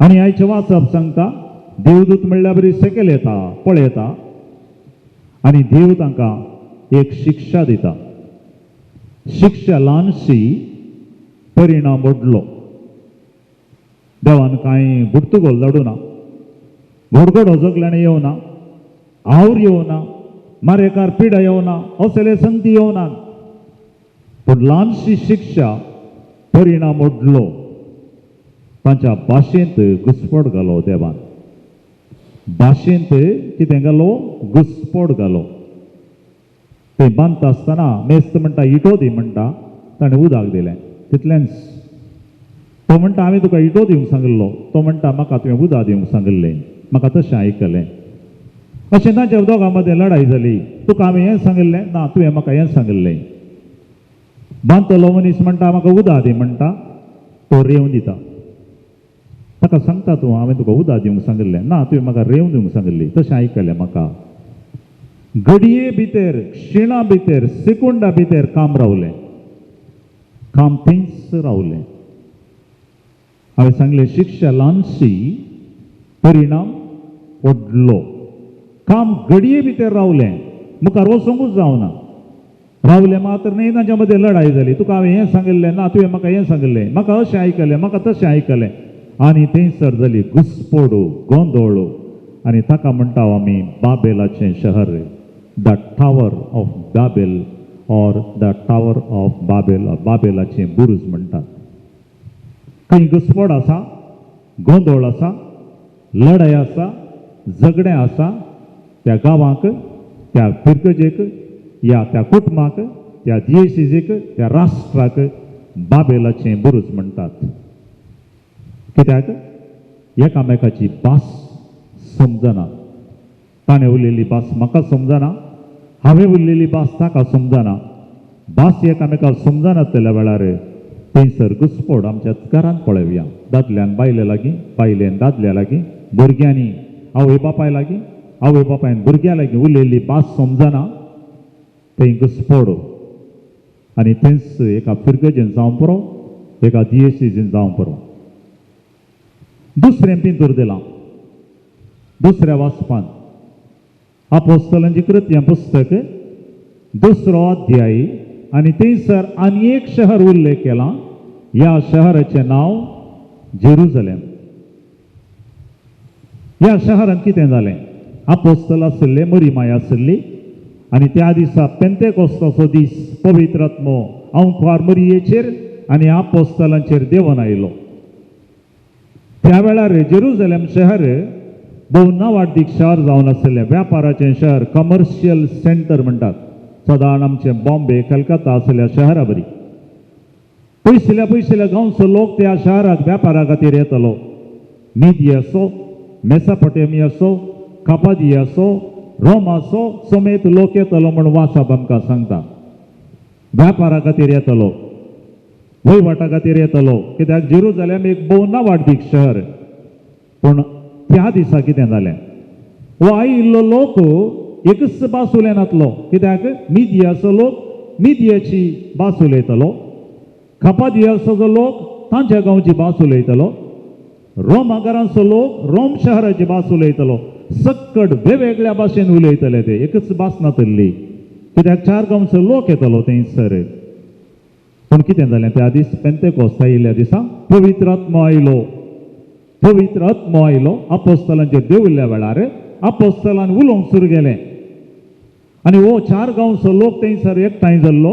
आनी आयचें वाचप सांगता, देवदूत म्हणल्यार बरी सकयल येता, पळयता आनी देव तांकां एक शिक्षा दिता. शिक्षा ल्हानशी, परिणाम व्हडलो. देवान कांय बुडतुगोल धाडूना, भडगडो जगल्यान येवना, आवर येवना, मारेकार पिडा येवना, असले संगती येवनात. पूण ल्हानशी शिक्षा, परिणाम व्हडलो. तांच्या भाशेंत घुसपट घालो देवान. भाशेंत कितें घालो? घुसपट घालो. ते बांदता आसतना मेस्त म्हणटा इटो दी म्हणटा. ताणें उदक दिलें तितलेंच. तो म्हणटा हांवें तुका इटो दिवंक सांगिल्लो. तो म्हणटा म्हाका तुवें उदक दिवंक सांगिल्लें. म्हाका तशें आयकलें. अशें तांच्या दोगां मदें लढाई जाली. तुका हांवें हें सांगिल्लें? ना, तुवें म्हाका हें सांगिल्लें. बांदतलो मनीस म्हणटा म्हाका उदक दी म्हणटा. तो रेंव दिता. ताका सांगता तूं हांवें तुका उदक दिवंक सांगिल्लें. ना, तुवें म्हाका रेंव दिवंक सांगिल्ली. तशें आयकलें म्हाका. घडये भितर, क्षिणा भितर, सेकुंडा भितर काम रावलें. काम थंयच रावलें. हांवें सांगलें शिक्षा ल्हानशी, परिणाम व्हडलो. काम घडये भितर रावलें. मुखार वचोंकूच जावना. रावलें मात्र न्ही. तांच्या मदें लढाई जाली. तुका हांवें हें सांगिल्लें? ना, तुवें म्हाका हें सांगिल्लें. म्हाका अशें आयकलें, म्हाका तशें आयकलें. आनी थंयसर जाली घुसपड, गोंदळ. आनी ताका म्हणटा आमी बाबेलाचें शहर. The tower of Babel or the tower of Babel. बाबेलाचें बुरूज म्हणटात. खंय घुसपड आसा, गोंदळ आसा, लढाई आसा, झगडें आसा. त्या गांवाक, त्या फिरकजेक, या त्या कुटुंबाक, त्या दियेसीजेक, त्या राष्ट्राक बाबेलाचें बुरूज म्हणटात. कित्याक एकामेकाची भास समजना. ताणें उलयल्ली भास म्हाका समजना, हांवें उलयल्ली भास ताका समजना. भास एकामेकाक समजनासलेल्या वेळार थंयसर घुसपड आमच्या घरांत पळयवया. दादल्यान बायले लागीं, बायलेन दादल्या लागीं, भुरग्यांनी आवय बापाय लागीं, आवय बापायन भुरग्यां लागीं उलयल्ली भास समजना. थंय घुसपड. आनी थंयच एका फिरगजेन जावं पुरो, एका दियेसीजेन जावं पुरो. दुसरें पिंतूर दिलां. दुसऱ्या वाचपान अपोस्तलांची कृत्यां पुस्तक दुसरो अध्याय आनी थंयसर आनी एक शहर उल्लेख केला. ह्या शहराचें नांव जेरुसलेम. ह्या शहरान कितें जालें? आपोस्तल आसले, मरिमाय आसली आनी त्या दिसा पेंतेकोस्ताचो दीस पवित्र आत्मो अंकार मरियेचेर आनी आपोस्तलांचेर देवन आयलो. त्या वेळार जेरुसलेम शहर भोव नावाडीक शहर जावन आसलें, व्यापाराचें शहर, कमर्शियल सेंटर म्हणटात. सदां आमचें बॉम्बे, कलकत्ता आसल्या शहरा बरी. पयसल्या गांवचो लोक त्या शहराक व्यापारा खातीर येतलो. मिदी आसो, मेसापोटेमी आसो, कापादी आसो, रोम आसो, समेत लोक येतलो म्हूण वासाप आमकां सांगता. व्यापारा खातीर येतलो, वहिवाटा खातीर येतलो, कित्याक जेरुसलेम एक भोव नावाडीक शहर. पूण त्या दिसा कितें जालें? हो आयिल्लो लोक एकच भास उलयनातलो, कित्याक मिदियाचो लोक मिदियाची भास उलयतलो, कापादियाचो लोक तांच्या गांवची भास उलयतलो, रोमाकारांचो लोक रोम शहराची भास उलयतलो. सक्कड वेगवेगळ्या भाशेन उलयतले ते, एकच भास नातली, कित्याक 4 गांवचो लोक येतलो थंयसर. पूण कितें जालें? त्या दीस पेंतेकोस्त आयिल्ल्या दिसा पवित्र आत्मो आयलो. आपोस्तलांचेर देविल्ल्या वेळार आपोस्तलान उलोवंक सुरू केलें आनी हो 4 गांवचो लोक थंयसर एकठांय जाल्लो.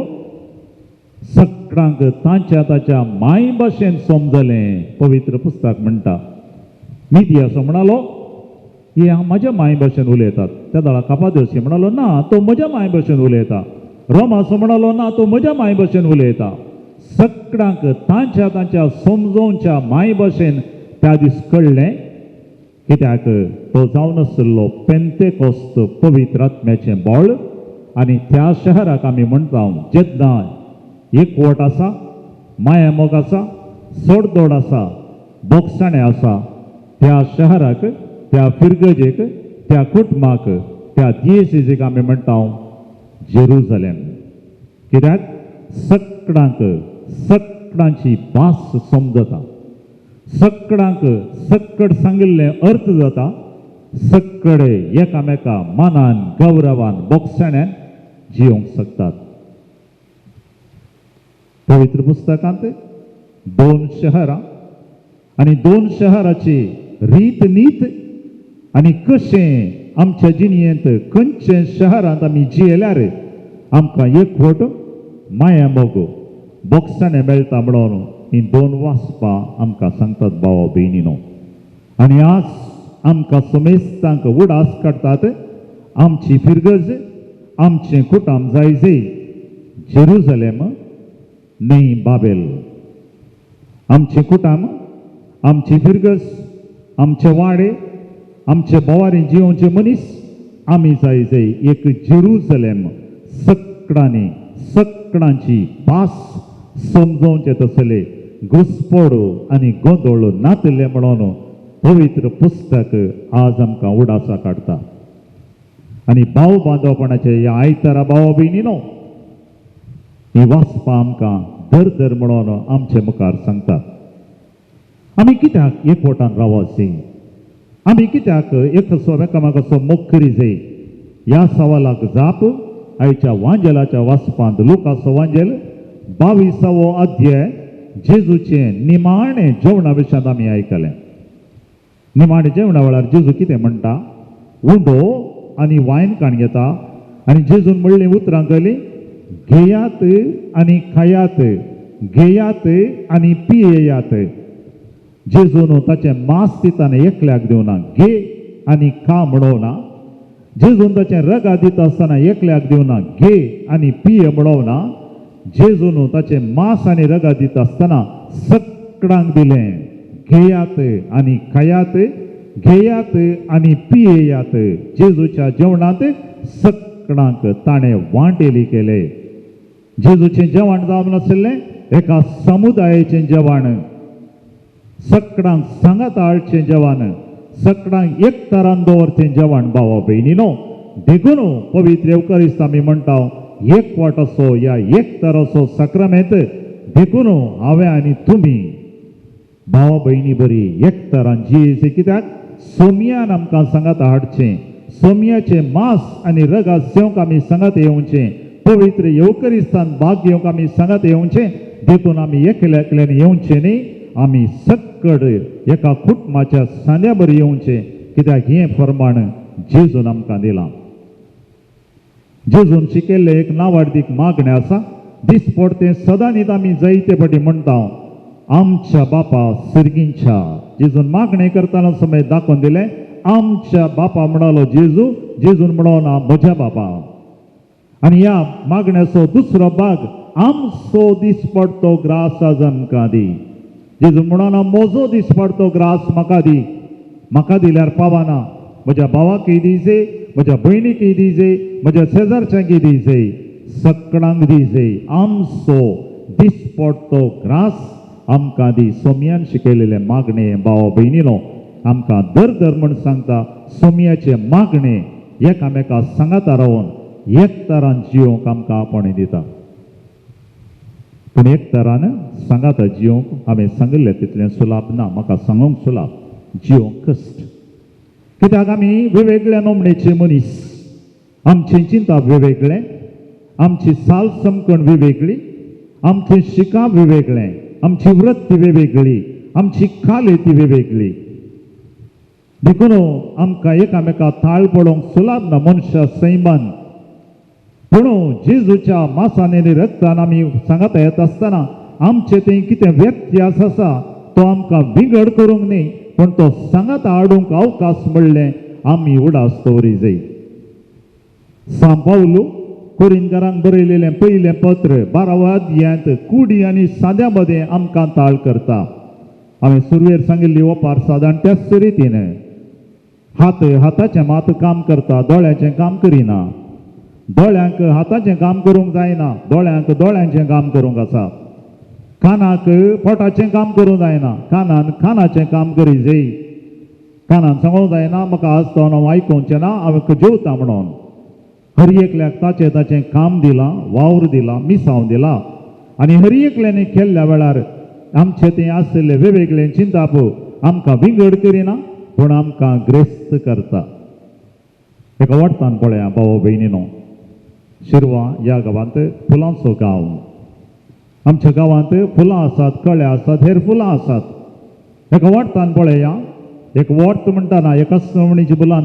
सगळ्यांक ताच्या माय भाशेन समजलें. पवित्र पुस्तक म्हणटा, मिदियाचो म्हणालो हे म्हज्या माय भाशेन उलयतात. त्या दाळा कापादियोसी म्हणालो ना, तो म्हज्या माय भाशेन उलयता. रोमाचो म्हणालो ना, तो म्हज्या माय भाशेन उलयता. सगळ्यांक ताच्या समजोवच्या माय भाशेन त्या दीस कळ्ळें, कित्याक तो जावन आसलो पेंतेकोस्त पवित्र आत्म्याचें बोळ. आनी त्या शहराक आमी म्हणटा जेन्ना एकवट आसा, मायामोग आसा, सोडदोड आसा, बोगसाणें आसा, त्या शहराक, त्या फिरगजेक, त्या कुटुंबाक, त्या दियेसीक आमी म्हणटा जेरुसलेम. कित्याक सगळ्यांची भास समजता, सगळ्यांक सक्कड सांगिल्लें अर्थ जाता, सगळे एकामेका मानान, गौरवान, बोगसाण्यान जिवंक शकतात. पवित्र पुस्तकांत 2 शहरां आनी 2 शहराची रीत नीत आनी कशें आमच्या जिणेंत खंयचे शहरांत आमी जियेल्यार आमकां एकवट, माया मोग, बोगसाणें मेळटा म्हणून ही 2 वाचपां आमकां सांगतात भावा भयणीनो. आनी आज आमकां समेस्तांक उडास काडटात आमची फिरगज, आमचें कुटुंब जायजे जेरुसलेम न्ही बाबेल. आमचें कुटुंब, आमची फिरगज, आमचे वाडे, आमचे बोवारी जिवोवचे मनीस आमी जायजे एक जेरुसलेम. सगळ्यांची भास समजोवचे तसले घुसपड आनी गोंदळ नातले म्हणून पवित्र पुस्तक आज आमकां उडासा काडटा. आनी भाव बांदवपणाचे ह्या आयतारा भावा भयणीनो ही वाचपां आमकां दर म्हणून आमचे मुखार सांगतात. आमी कित्याक एकवटान रावचे? आमी कित्याक एकामेकाचो मोग करीजे? ह्या सवालाक जाप आयच्या वांजेलाच्या वाचपांत लुकाचो वांजेल 22वो अध्याय जेजूचें निमाणें जेवणा विशयांत आमी आयकलें. निमाणें जेवणा वेळार जेजू कितें म्हणटा? उंडो आनी वायन काण घेता आनी जेजून म्हणलीं उतरां केलीं, घेयात आनी खायात, घेयात आनी पियेयात. जेजून ताचें मांस दिताना एकल्याक दिवना, घे आनी खा म्हणोवना. जेजून ताचें रगा दिता आसतना एकल्याक दिवना, घे आनी पिये म्हणोवना. जेजून ताचें मांस आनी रगा दिता आसतना सगळ्यांक दिलें, घेयात आनी खायात, घेयात आनी पियेयात. जेजूच्या जेवणांत सगळ्यांक ताणें वांटेली केले. जेजूचें जेवण जावन नाशिल्लें एका समुदायाचें जेवण, सगळ्यांक सांगात हाडचें जेवण, सगळ्यांक एक तरान दवरचें जेवण भावा भयणीनो. देखून पवित्र एवकारिस्त आमी म्हणटा एकवट असो या एक तराचो सक्रामेंत. देखून हांवें आनी तुमी भावा भयणी बरी एक तरान जियेचें. कित्याक सोमयान आमकां सांगात हाडचें, सोमयाचें मांस आनी रगा सेवंक आमी सांगात येवचें. पवित्र येवकरिस्तान भाग घेवंक आमी सांगात येवचें, देखून आमी एकल्या एकल्यान येवचें न्ही, आमी सक्कड एका कुटुंबाच्या सांद्या बरें येवचें, कित्याक हें फर्माण जेजून आमकां दिलां. जेजून शिकयल्लें एक नावार्थीक मागणें आसा, दिसपडटें सदां न्हीद आमी जायते फावटी म्हणटा, आमच्या बापा सर्गींच्या. जेजून मागणें करतना समय दाखोवन दिलें, आमच्या बापा म्हणलो जेजू, जेजून म्हणो ना म्हज्या बापा. आनी ह्या मागण्याचो दुसरो भाग, आमचो दिसपडटो ग्रास आज आमकां दी. जेजू म्हणो ना म्हजो दिसपडटो ग्रास म्हाका दी. म्हाका दिल्यार पावना, म्हज्या भावाकय दिजे, म्हज्या भयणीकय दिजे, म्हज्या शेजारच्यांकय दिजे, सगळ्यांक दिजे. आमचो दिसपडटो ग्रास आमकां दी. सोमयान शिकयलेले मागणे भाव भयणीनो आमकां दर म्हण सांगता, सोमयाचे मागणे एकामेका सांगाता रावन एक तरान जियोंक आमकां आपणे दिता. पूण एक तरान सांगाता जियोंक हांवें सांगिल्लें तितलें सुलाभ ना, म्हाका सांगूंक सुलाभ, जियोंक कश्ट. कित्याक आमी वेगवेगळ्या नोमणेचे मनीस, आमचें चिंता वेगवेगळें, आमची साल समकण वेगवेगळी, आमचें शिकाप वेगवेगळें, आमची वृत्ती वेगवेगळी, आमची काल ती वेगवेगळी. देखून आमकां एकामेका ताळ पडोवंक सुलाभ ना मनशा सैमान. पूण जेजूच्या मासान आनी रक्तान आमी सांगाता येता आसतना आमचें तें कितें व्यत्यास आसा तो आमकां बिगड करूंक न्ही, पूण तो सांगाता हाडूंक अवकाश म्हणलें आमी उडास दवरी जाय. सांत पावलो कोरिंथकारांक बरयलेलें पयलें पत्र 12व्या अध्यायांत कुडी आनी साद्या मदें आमकां ताळ करता. हांवें सुरवेर सांगिल्ली ओपार सादारण त्याच रितीन हाताचें मात काम करता, दोळ्याचें काम करिना. दोळ्यांक हाताचें काम करूंक जायना, दोळ्यांक दोळ्यांचें काम करूंक आसा. कानाक पोटाचें काम करूंक जायना, कानान कानाचें काम करी जाय. कानान सांगूंक जायना म्हाका आज तो हांव आयकोवचें ना, हांवें जेवता म्हणून. हर एकल्याक ताचें ताचें काम दिलां, वावर दिला, मिसांव दिला. आनी हर एकल्यान केल्ल्या वेळार आमचें तें आसलेलें वेगवेगळें चिंताप आमकां विंगड करिना, पूण आमकां ग्रेस्त करता. एका वट्टान पळया भाव भयणीनो, शिरवा ह्या गांवांत फुलांचो गांव. आमच्या गांवांत फुलां आसात, कळ्या आसात, हेर फुलां आसात. एका वट्टान पळया, एक वट्ट म्हणटाना एका सवणीची फुलां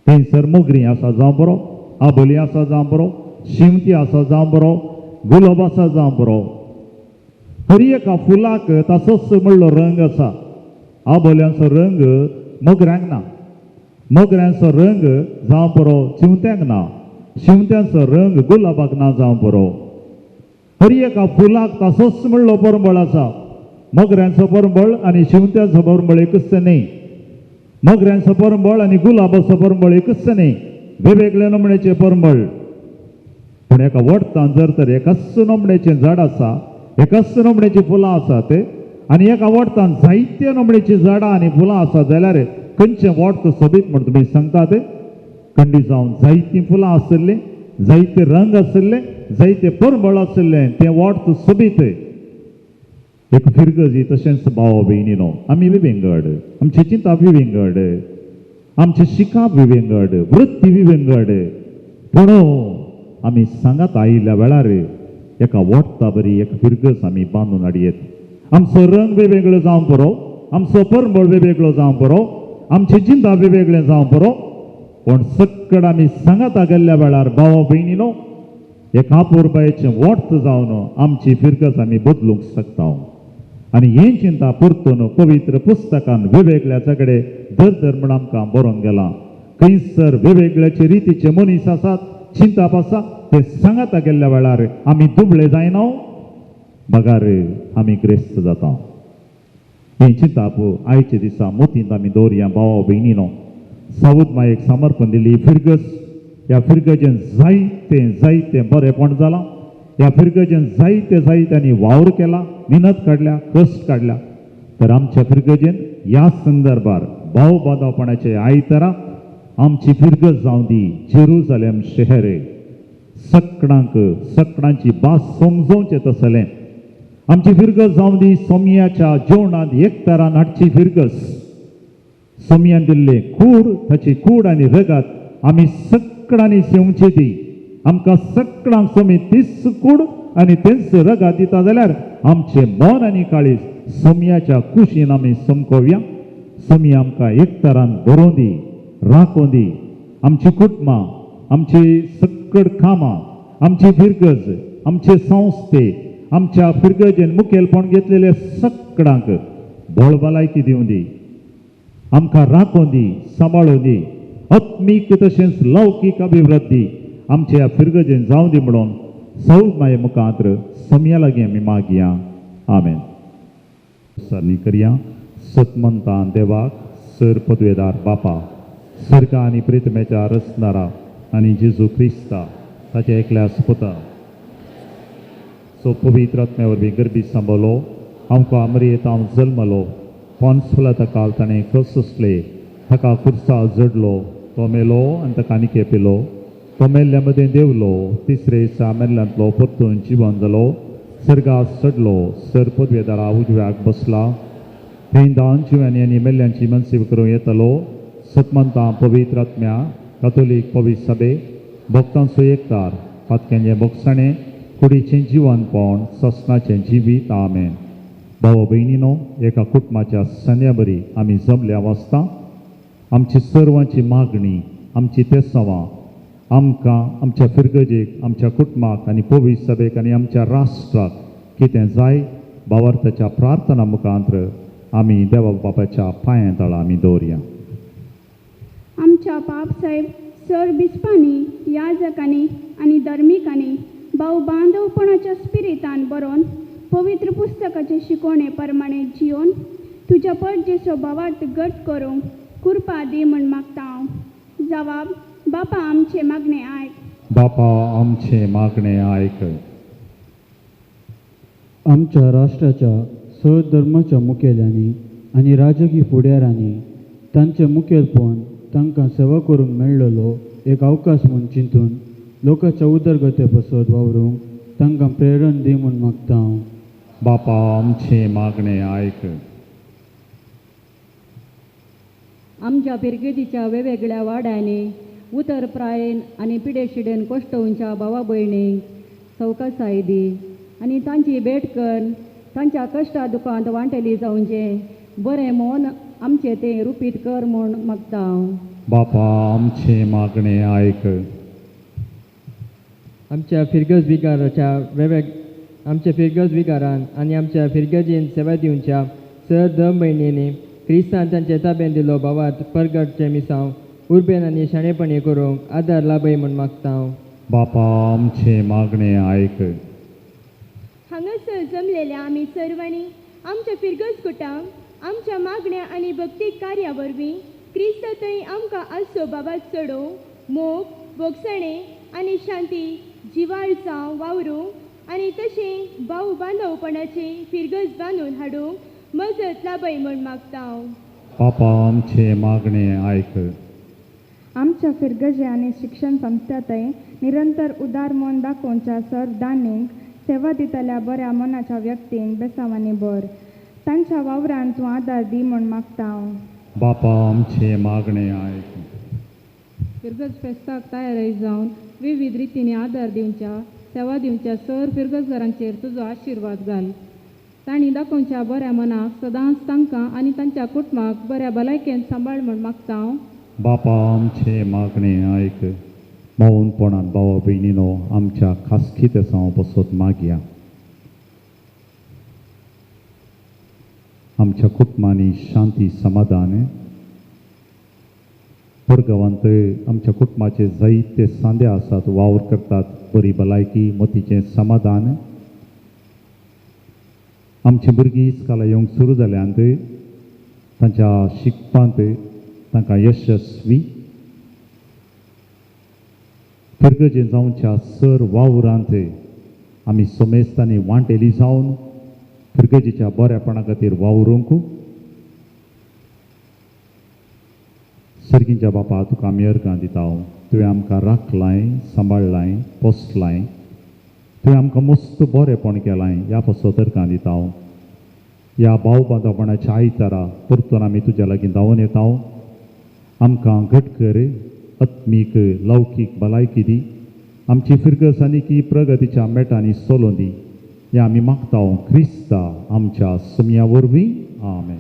थंयसर मोगरी आसा जावं बरो, आबोली आसा जावं बरो, शिमती आसा जावं बरो, गुलाब आसा जावं बरो. हर एका फुलाक ताचोच म्हणलो रंग आसा. आबोल्यांचो रंग मोगऱ्यांक ना, मोगऱ्यांचो रंग जावं बरो चिवत्यांक ना, शिमत्यांचो रंग गुलाबाक ना जावं बरो. हर एका फुलाक ताचोच म्हणलो परंबळ आसा. मोगऱ्यांचो परंबळ आनी शिमत्याचो परंबळ एकच न्ही, मोगऱ्यांचो परंबळ आनी गुलाबाचो परंबळ एकच न्ही, वेगवेगळ्या नमण्याचे परंबळ. पूण एका वट्टान जर तर एकाच नमण्याचें झाड आसा, एकाच नमण्याची फुलां आसात, आनी एका वट्टान जायत्या नमण्याची झाडां आनी फुलां आसात जाल्यार खंयचें वट्ट सोबीत म्हण तुमी सांगतात? खंडी जावन जायतीं फुलां आसतलीं, जायते रंग आसले, जायते परंबळ आसले, तें वट्ट सोबीत. एक फिरगजी तशेंच भाव भयणीनो, आमी विवेंगड, आमची चिंता विवेंगड, आमचें शिकाप विवेंगड, वृत्ती विवेंगड. पूण आमी सांगात आयिल्ल्या वेळार एका वट्टा बरी एक फिरगस आमी बांदून हाडयेत. आमचो रंग वेगवेगळो जावं बरो, आमचो परंबळ वेगवेगळो जावं बरो, आमची चिंता वेगवेगळें जावं बरो, पूण सक्कड आमी सांगाता गेल्ल्या वेळार भाव भयणीनो एक आपुरबायेचें वट्ट जावन आमची फिरगस आमी बदलूंक शकता. आनी हें चिंता परतून पवित्र पुस्तकान वेगवेगळ्या सगळे दर म्हण आमकां बरोवन गेलां. खंयसर वेगवेगळ्याचे रितीचे मनीस आसात, चिंताप आसा, ते सांगाता गेल्ल्या वेळार आमी दुबळे जायना, बगार आमी ग्रेस्त जाता. हें चिंताप आयचे दिसा मोतींत आमी दवरया भावा भयणीनो. साऊद मायेक समर्पण दिली फिरगस. ह्या फिरगजेन जायतें बरेंपण जालां. ह्या फिरगजेन जायत्यांनी वावर केला, मेहनत काडल्या, कश्ट काडल्या. तर आमच्या फिरगजेन ह्या संदर्भार भाव बांदवपणाचे आयतारा आमची फिरगज जावं दी जेरुसलेम शहर. सगळ्यांची भास समजोवचें तसलें आमची फिरगज जावं दी सोमयाच्या जेवणांत एक तरान हाडची फिरगस. सोमयान दिल्ले कूड, ताची कूड आनी रगत आमी सगळ्यांनी सेवची दी. आमकां सगळ्यांक सोमी तीच कूड आनी तेच रगा दिता जाल्यार आमचे मन आनी काळीज सोमयाच्या कुशीन आमी सोमकोवया. सोमी आमकां एक तरान बरोवन दी, राखोवन दी. आमची कुटुंबां, आमची सगळ कामां, आमची फिरगज, आमचे संस्थे, आमच्या फिरगजेन मुखेलपण घेतलेले सगळ्यांक बळभलायकी दिवं दी. आमकां राखोवन दी, सांबाळून दी. आत्मीक तशेंच लौकीक अभिवृद्धी आमच्या ह्या फिरगजेन जावं दी म्हणून सौद माये मुखांत्र सोमया लागीं आमी मागया. आमेन. सरणी करया. सतमंतान देवाक, सर पदवेदार बापा, सर्गा आनी प्रितमेच्या रचणारा आनी जेजू क्रिस्ता ताच्या एकल्या पुता सो पवित्र आत्म्या वरवीं गर्भी सांबाळलो. आमकां अमरयेत हांव जल्मलो. पोंसफुला ताका ताणें कसले ताका खुर्सा जडलो. तो मेलो आनी ताका आनी पेलो. तो मेल्ल्या मदें देवलो. तिसरे दिसा मेल्ल्यांतलो परतून जिवन जालो. सर्गाक चडलो. सर पदवेदारा उजव्याक बसला. थंय दांजिवांनी आनी मेल्ल्यांची मनसेवा करूं येतलो. सतमंतां पवित्र आत्म्या, कातोलीक पवित्र सभे, भक्तांचो एकतार, पातक्यांचें भोगसाणें, कुडीचें जिवनपण, ससनाचें जिवीत. आमेन. भाव भयणीनो, एका कुटुंबाच्या सन्या बरी आमी जमल्या वाचता. आमची सर्वांची मागणी, आमची तेसांवां आमकां, आमच्या फिरगजेक, आमच्या कुटुंबाक आनी पवित्र सभेक आनी आमच्या राष्ट्राक कितें जाय भावार्थाच्या प्रार्थना मुखांत्र आमी देवा बापाच्या पांयां तळा आमी दवरया. आमच्या बापसाहेब सर बिस्पांनी, याजकांनी आनी धर्मिकांनी भाव बांदवपणाच्या स्पिरितान बरोवन पवित्र पुस्तकाचे शिकवणे प्रमाणे जियोन तुज्या पडजेचो भावार्थ घट करूंक कृपा दी म्हण मागता हांव. जवाब: बापा आमचे मागणे आयक. बापा आमचे मागणे आयक. आमच्या राष्ट्राच्या सर धर्माच्या मुखेल्यांनी आनी राजकी फुडाऱ्यांनी तांचे मुखेलपण तांकां सेवा करूंक मेळ्ळलो एक अवकाश म्हूण चिंतून लोकांच्या उदरगते बसत वावरूंक तांकां प्रेरण दी म्हूण मागता हांव. बापा आमचे मागणे आयक. आमच्या पिरगेजीच्या वेगवेगळ्या वाड्यांनी उतर प्रायेन आनी पिडेशिडेन कोश्टोवच्या भावा भयणींक सवकासाय दी आनी तांची भेट कर. तांच्या कश्टा दुखांत वांटेली जावचें बरें मोन आमचें तें रुपीत कर म्हूण मागता हांव. बापा आमचे मागणे आयक. आमच्या फिरगज विकारान आनी आमच्या फिरगजीन सेवा दिवच्या सर दम भयणींनी क्रिस्तान तांचे ताब्यान दिलो भावार्थ परगटचे मिसांव उर्बेन आनी शाणेपणी करूंक आदार लाभय म्हूण मागता हांव. बापा आमचे मागणे आयक. हांगासर जमलेल्या आमी सर्वांनी आमच्या फिरगज कुटांब आमच्या मागण्या आनी भक्तीक कार्या वरवीं क्रिस्त थंय आमकां आसचो बाबा चडोवंक मोग, भोगसाणें आनी शांती जिवाळ जावं वावरूंक आनी तशें भाव बांदवपणाची फिरगज बांदून हाडूंक मजत लाभय म्हूण मागता हांव. बापा आमचे मागणे आयक. आमच्या फिरगजे आनी शिक्षण संस्थांतय निरंतर उदार मोन दाखोवच्या सर दानींक सेवा दितल्या बऱ्या मनाच्या व्यक्तींक बेसांवांनी भर. तांच्या वावरांत तूं आदार दी म्हूण मागता हांव. बापा आमचे मागणे आयक. फिरगज फेस्ताक तयारी जावन विविध रितींनी आदार दिवच्या सेवा दिवच्या सर फिरगजगारांचेर तुजो आशिर्वाद घाल. तांणी दाखोवच्या बऱ्या मनाक सदांच तांकां आनी तांच्या कुटुंबाक बऱ्या भलायकेन सांबाळ म्हूण मागता हांव. बापा आमचे मागणे आयक. मौनपणान भावा भयणीनो आमच्या खासकी तेसां बसत मागया. आमच्या कुटुंबांनी शांती समाधान परगांवांत आमच्या कुटुंबाचे जायते सांदे आसात वावर करतात बरी भलायकी मतीचें समाधान. आमची भुरगीं इस्काला येवंक सुरू जाल्यांत तांच्या शिकपांत तांकां यशस्वी फिरगजे जावच्या सर वावरांत आमी समेस्तांनी वांटेली जावन फिरगजेच्या बऱ्यापणा खातीर वावरूंक सर्गींच्या बापा तुका आमी अर्गां दिता. तुवें आमकां राखलाय, सांबाळलाय, पोसलाय. तुवें आमकां मस्त बरेंपण केलाय. ह्या पासत अर्गां दिता. ह्या भाव बांदवपणाच्या आयतारा परतून आमी तुज्या लागीं धांवून येता. आमकां घट कर, आत्मीक लौकीक भलायकी दी. आमची फिरगस आनी की प्रगतीच्या मेटांनी सोलोंदी हें आमी मागता क्रिस्ता आमच्या सुमया वरवीं आमेन.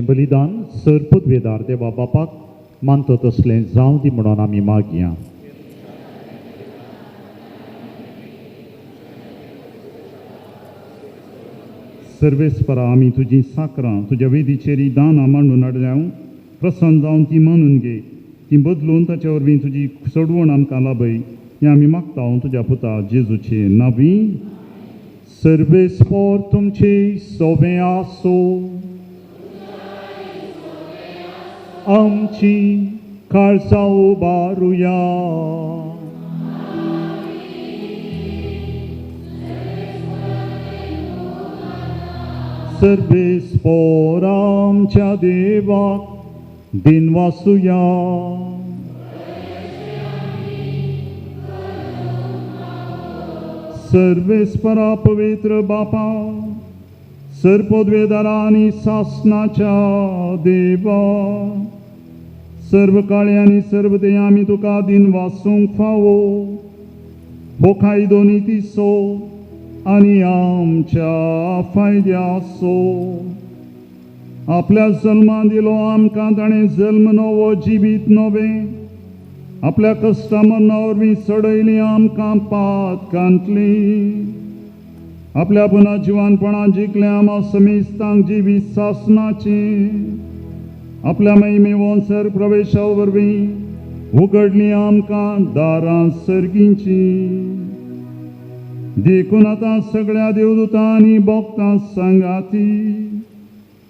बलिदान सरपदवेदार देवा बापाक मानतो तसलें जावं दी म्हणून आमी मागया. सर्वेस्परा आमी तुजीं साकरां तुज्या वेदीचेरी दानां मांडून हाडल्यां प्रसन्न जावन ती मानून घे, ती बदलून ताच्या वरवीं तुजी चडवण आमकां लाभय हें आमी मागता तुज्या पुता जेजूचे नांवी. सर्वेस्पर तुमचे सोबें आसो. आमची काळजा उबारुया. सर्वेस्पर आमच्या देवाक दिनवासुया. सर्वेस्परा पवित्र बापा सरपदवेदारा आनी सासनाच्या देवा सर्व काळे आनी सर्व ते आमी तुका दिन वासूंक फावो हो कायदो नितीसो आनी आमच्या फायद्याचो. आपल्या जल्मा दिलो आमकां ताणें जल्म नवो जिवीत नवें आपल्या कश्टा मरणा वरवीं चडयली आमकां पात कांतली. आपल्या पुना जिवानपणां जिखल्या आमा समेस्तांक जिवीत सासनाचें आपल्या महिमेवोन सर प्रवेशा वरवीं उगडली आमकां दारां सर्गींची. देखून आतां सगळ्या देवदूतां आनी भक्तां सांगाती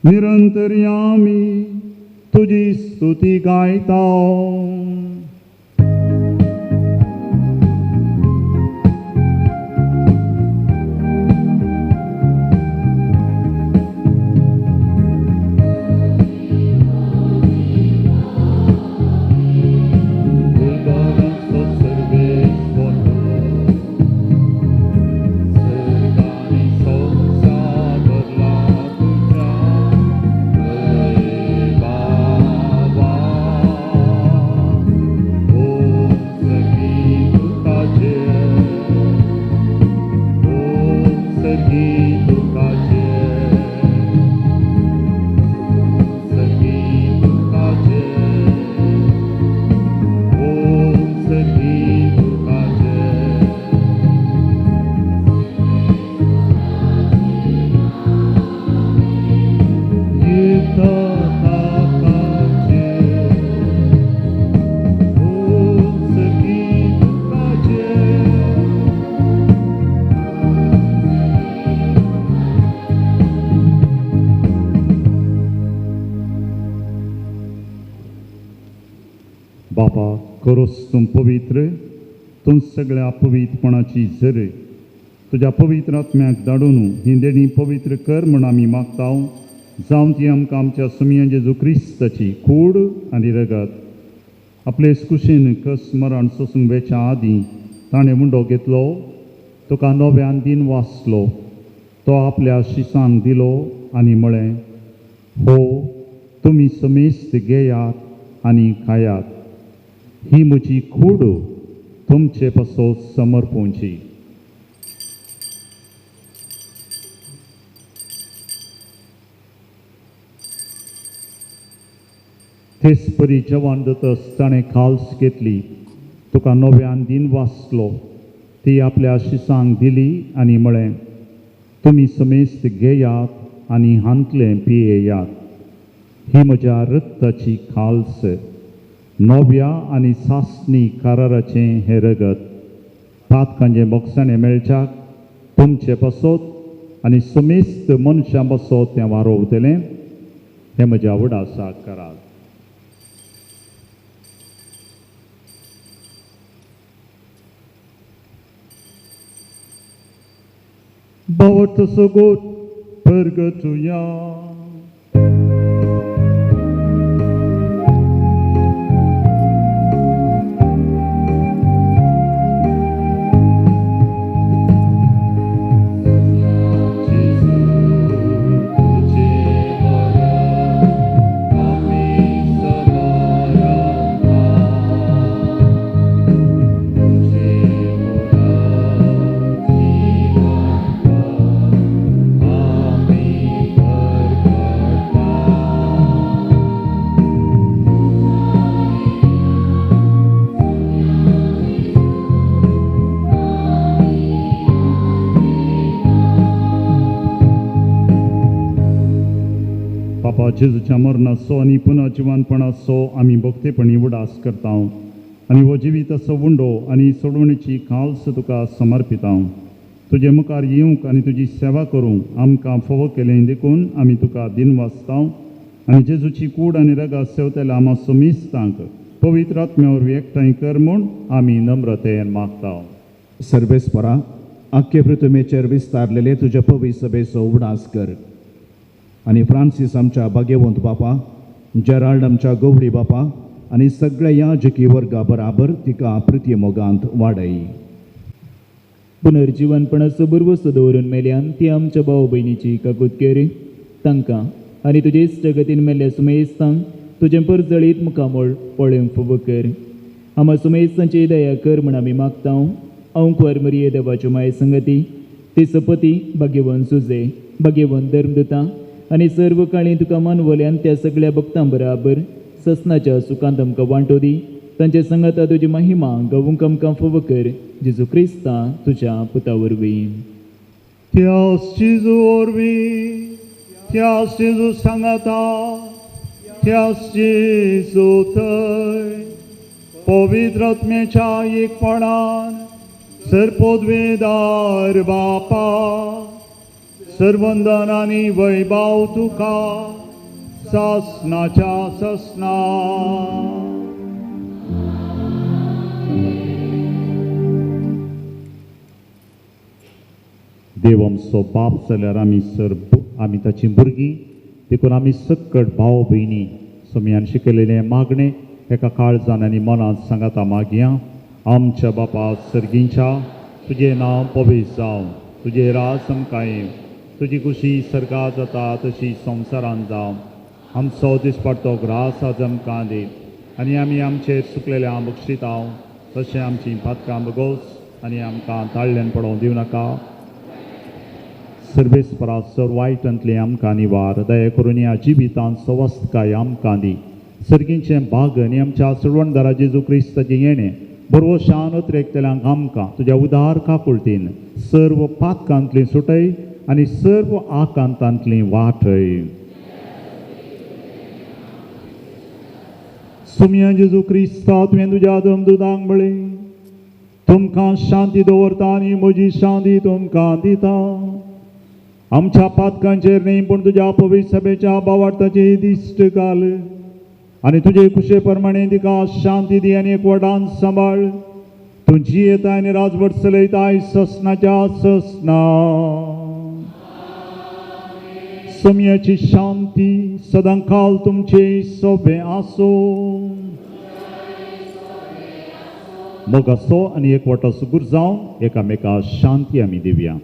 निरंतरी आमी तुजी स्तुती गायता. बापा करोस तूं पवित्र, तूं सगळ्या पवित्रपणाची झर तुज्या पवित्र आत्म्याक धाडून ही देणी पवित्र कर म्हूण आमी मागतां. जावं ती आमकां आमच्या सुमया जेजू क्रिस्ताची कूड आनी रगत. आपले कुशीन कस मरण सोसूंक वेच्या आदीं ताणें मुंडो घेतलो, तुका नव्यान दिन वाचलो, तो आपल्या शिसांक दिलो आनी म्हळें, हो तुमी समेस्त घेयात आनी खायात, ही म्हजी कूड तुमचे पासो समर्पोवची. तेच परी जेवण जातस ताणें खाल्स घेतली, तुका नव्यान दिन वाचलो, ती आपल्या शिसांक दिली आनी म्हळें, तुमी समेस्त घेयात आनी हांतले पियेयात, ही म्हज्या रक्ताची खाल्स, नव्या आनी सासणी कराराचें हें रगत. पातकांचे मोगसाणें मेळच्याक तुमचे पासत आनी समेस्त मनशां पासत तें वारोवतलें, हें म्हज्या उडासाक करात. Baut so gut pergetuya. बापा जेजूच्या मरणाचो आनी पुन्हा जिवंतपणाचो आमी भक्तीपणी उडास करता आनी हो जिवीत असो उंडो आनी सोडवणेची खाल्स तुका समर्पिता. तुजे मुखार येवंक आनी तुजी सेवा करूंक आमकां फोव केलें देखून आमी तुका दिन वाचता आनी जेजूची कूड आनी रगत सेवतल्या आमा समेस्तांक पवित्र आत्म्या वरवीं एकठांय कर म्हूण आमी नम्रतेन मागता. सर्वेस्परा आख्खे पृथ्वीचेर विस्तारलेले तुजे पवित्र सभेचो उडास कर आनी फ्रांसीस आमच्या भाग्यवंत बापा, जेराल्ड आमच्या गवळी बापा आनी सगळ्या याजकी वर्गा बराबर तिका प्रिती मोगांत वाडय. पुनर्जीवनपणाचो बरवसो दवरून मेल्यान ती आमच्या भाव भयणीची काकूत कर. तांकां आनी तुजे इश्टगतीन मेल्ल्या सुमेस्तांक तुजें परजळीत मुखामोळ पळोवंक फोव कर. आमा सुमेस्तांची दया कर म्हूण आमी मागता. अंकुर मरिये देवाच्यो माय संगती, तिचो पती भाग्यवंत सुजे, भाग्यवंत धर्मदूता आनी सर्व काळी तुका मानवल्यान त्या सगळ्या भक्तां बराबर ससनाच्या सुखांत आमकां वांटो दी. तांचे संगता तुजी महिमा गावूंक आमकां फोव कर. जेजू क्रिस्ता तुज्या पुता वरवीं. त्याच जेजू वरवीं, त्याच जेजू सांगाता, त्याच जेजू थंय पवित्र आत्म्याच्या एकपणान सरपोद्वेदार बापा, सर्वंदन आनी वैभव तुका सासनाच्या ससना. देव आमचो बाप जाल्यार आमी ताची भुरगीं, देखून आमी सक्कट भाव भयणी समियान शिकयलेले मागणे एका काळजान आनी मनांत सांगाता मागया. आमच्या बापा सर्गींच्या, तुजें नांव पवित्र जावं, तुजें राज आमकां येवं, तुजी खुशी सर्गांत जाता तशी संवसारांत जावं. आमचो दिसपडटो ग्रास आज आमकां दी आनी आमी आमचेर चुकलेल्या बक्षिता तशें आमची पातकां बगोस आनी आमकां ताळ्यान पडोवंक दिवं नाका. सर्वेस्परा सर वायटांतले आमकां निवार, दया करून ह्या जिवितांत सवस्तकाय आमकां दी. सर्गींचें भाग आनी आमच्या चडवणदारा जेजू क्रिस्ताचें येणें बरो शान उतरेकतल्यांक आमकां तुज्या उदार काकुळटीन सर्व पातकांतली सुटय आनी सर्व आकांतांतली वाटय. सुमया जेजू क्रिस्ता तुवें तुज्या दमदुदांक म्हळें, तुमकां शांती दवरता आनी म्हजी शांती तुमकां दिता. आमच्या पातकांचेर न्ही पूण तुज्या पवित्र सभेच्या भावार्थाची दिश्ट घाल आनी तुजे कुशे प्रमाणे तिका शांती दी आनी एकवटान सांबाळ. तूं जी येता आनी राजवट चलयताय ससनाच्या ससना. समयाची शांती सदांकाल तुमचे सोबे आसो. मोग आसो आनी एकवटा सुगूर जावन एकामेका शांती आमी दिवया.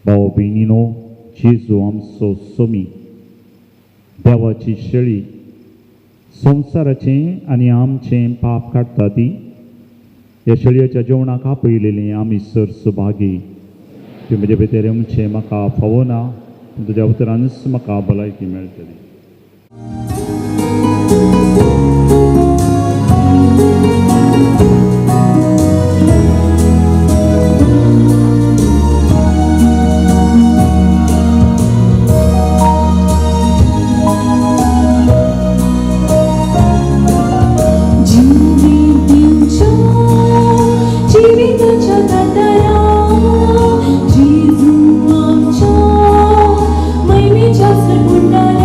भाव भयणीनो, जेजू आमचो सोमी देवाची शेळी संवसाराचें आनी आमचें पाप काडटा ती. ह्या शेळयेच्या जेवणाक आपयलेलीं आमी सर सुभागी. ती म्हजे भितर येवचें म्हाका फावो ना, तुज्या उतरानूच म्हाका भलायकी मेळटली. Just a good night,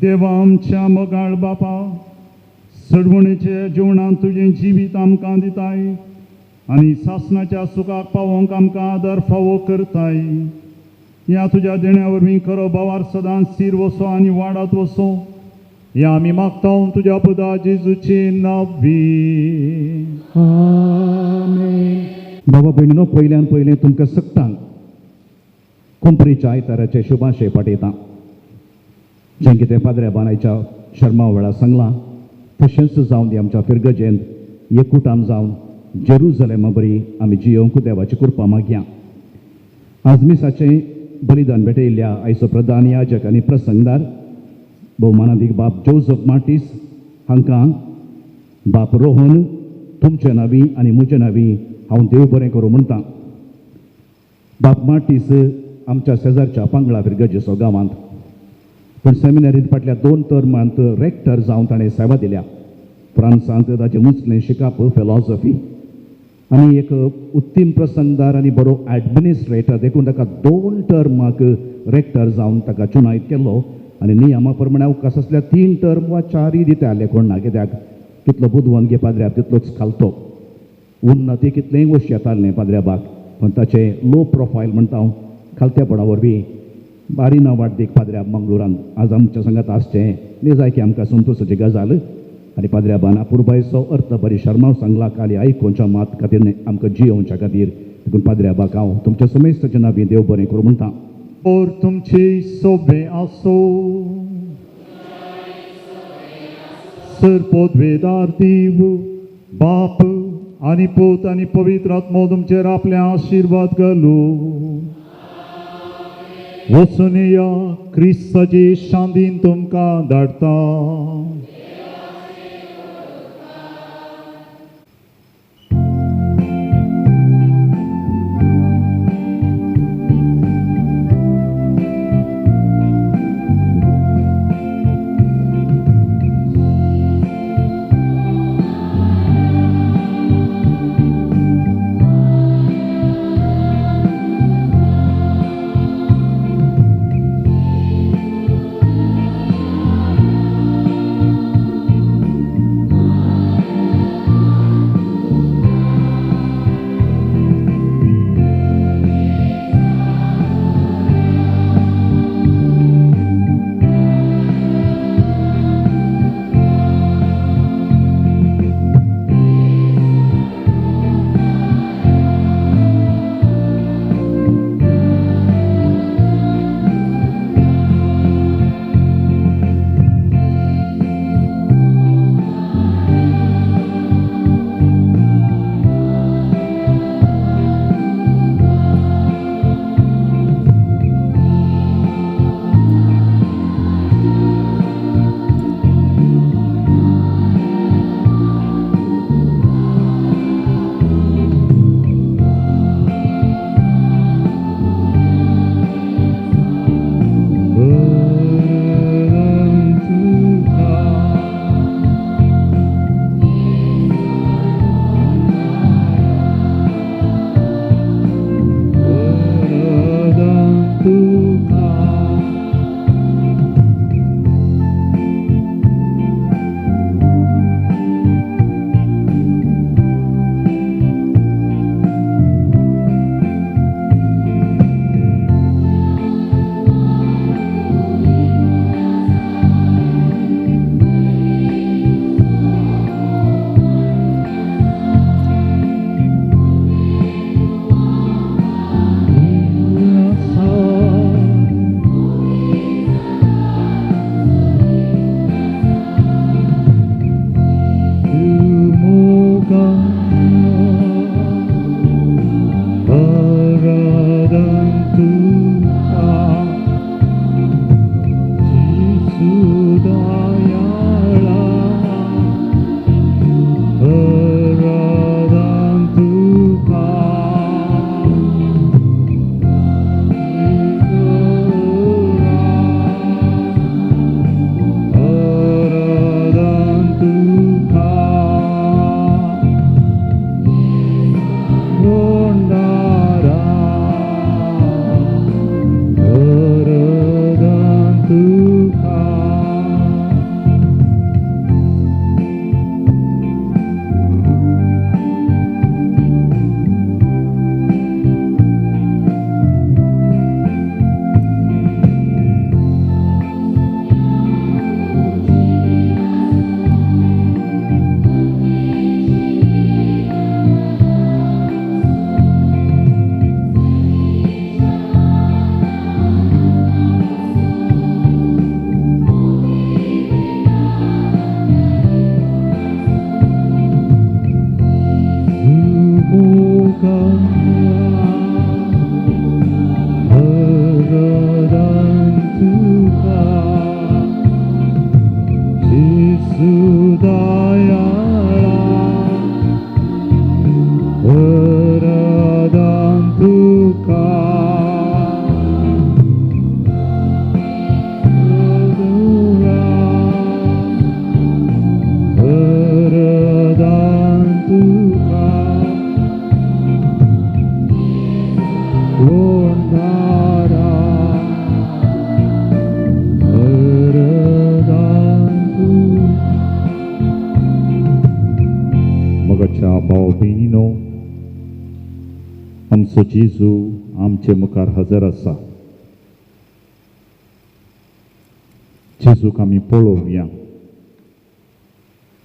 देवा आमच्या मोगाळ बापा सडवणीचे जेवणांत तुझें जिवीत आमकां दिताय आनी सासणाच्या सुखाक पावोवंक आमकां आदार फावो करताय. ह्या तुज्या देण्या वरवीं खरो भावार सदांच स्थिर वसो आनी वाडत वसो हें आमी मागता तुज्या पुता जेजूचे नांवी. बाबा भयणीनो, पयल्यान पयलें तुमकां सक्तांक कुंपरीच्या आयताराचे शुभाशय पाठयता. जें कितें पाद्र्या बानायच्या शर्मा वेळा सांगलां तशेंच जावन दी आमच्या फिरगजेंत एकूटान जावन जेरुजलेमा बरी आमी जियोंक देवाची कृपा मागया. आज मिसाचें बलिदान भेटयल्ल्या आयचो प्रधान याजक आनी प्रसंगदार भोवमानादीक बाब जोझफ मार्टीस हांकां बाप रोहन तुमच्या नांवी आनी म्हज्या नांवी हांव देव बरें करूं म्हणटा. बाप मार्टीस आमच्या शेजारच्या पांगळा फिरगजेचो गांवांत, पूण सेमिनारींत फाटल्या 2 टर्मांत रेक्टर जावन ताणें सेवा दिल्या. फ्रांसांत ताचें मुसलें शिकप फिलॉसॉफी आनी एक उत्तीम प्रसंगदार आनी बरो एडमिनिस्ट्रेटर देखून ताका 2 टर्माक रेक्टर जावन ताका चुनायत केल्लो. आनी नियमा प्रमाणे अवकाश आसल्यार 3 टर्म वा 4 दिता आसले कोण ना, कित्याक कितलो बुदवंत गे पाद्र्याक तितलोच खालतो. उन्नती कितलेंय वश येतालें न्ही पाद्र्याबाक, पण ताचें लो प्रोफायल म्हणटा हांव खालतेपणा वरवीं बारी ना वाडदीक पाद्र्याब मंगळुरान आज आमच्या संगात आसचें न्ही जाय की आमकां संतोशाची गजाल. आनी पाद्र्याबान अपुर्बायचो अर्थ बरी शर्माव सांगला काली आयकोवच्या मात खातीर आमकां जियोवच्या खातीर. देखून पाद्र्याबाक हांव तुमच्या समेस्ताच्या नांवी देव बरें करूं म्हणटा. और तुमची सोबे आसो. सरपोदवेदार देव बाप आनी पूत आनी पवित्र आत्मो तुमचेर आपले आशिर्वाद घालूं. वचून या क्रिस्ताची शांतीन तुमकां धाडटा. Haradan tuka Jesu dayala Haradan tuka Haradan tuka Wondara Haradan tuka Mogaच्या भाव बहिणीनो आमचो जेजू आमचे मुखार हजर आसा जेजूक आमी पळोवया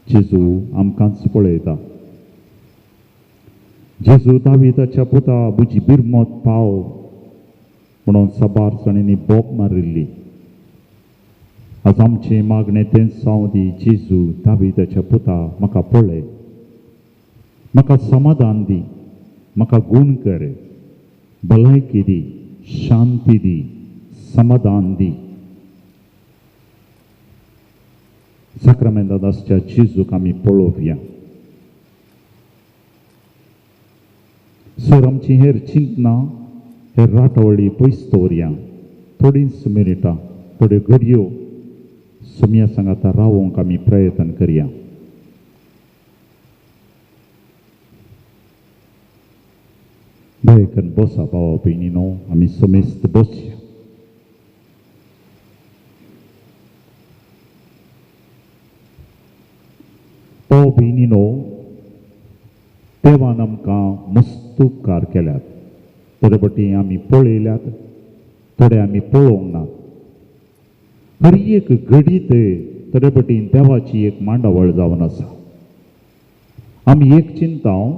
जेजू आमकांच पळयता जेजू दाविदाच्या पुता बुजी बिरमोत पाव म्हणून साबार जाणांनी बोप मारिल्ली आज आमचे मागणें तें सावदी जेजू दाविदाच्या पुता म्हाका पळय म्हाका समाधान दी म्हाका गूण कर भलायकी दी शांती दी समाधान दी साक्रामेंतांत आसच्या जेजूक आमी पळोवया सर आमची हेर चिंतना हेर राटवळी पयस दवरया थोडींच मिनिटां थोड्यो घडयो सुमया सांगाता रावोंक आमी प्रयत्न करया दयेकन बसा भावा भयणीनो आमी समेस्त बसया भाव भयणीनो देवान आमकां मस्त उपकार केल्यात थोडे फावटी आमी पळयल्यात थोडे आमी पळोवंक नात हर एक घडीत थोडे फावटी देवाची एक मांडावळ जावन आसा आमी एक चिंताव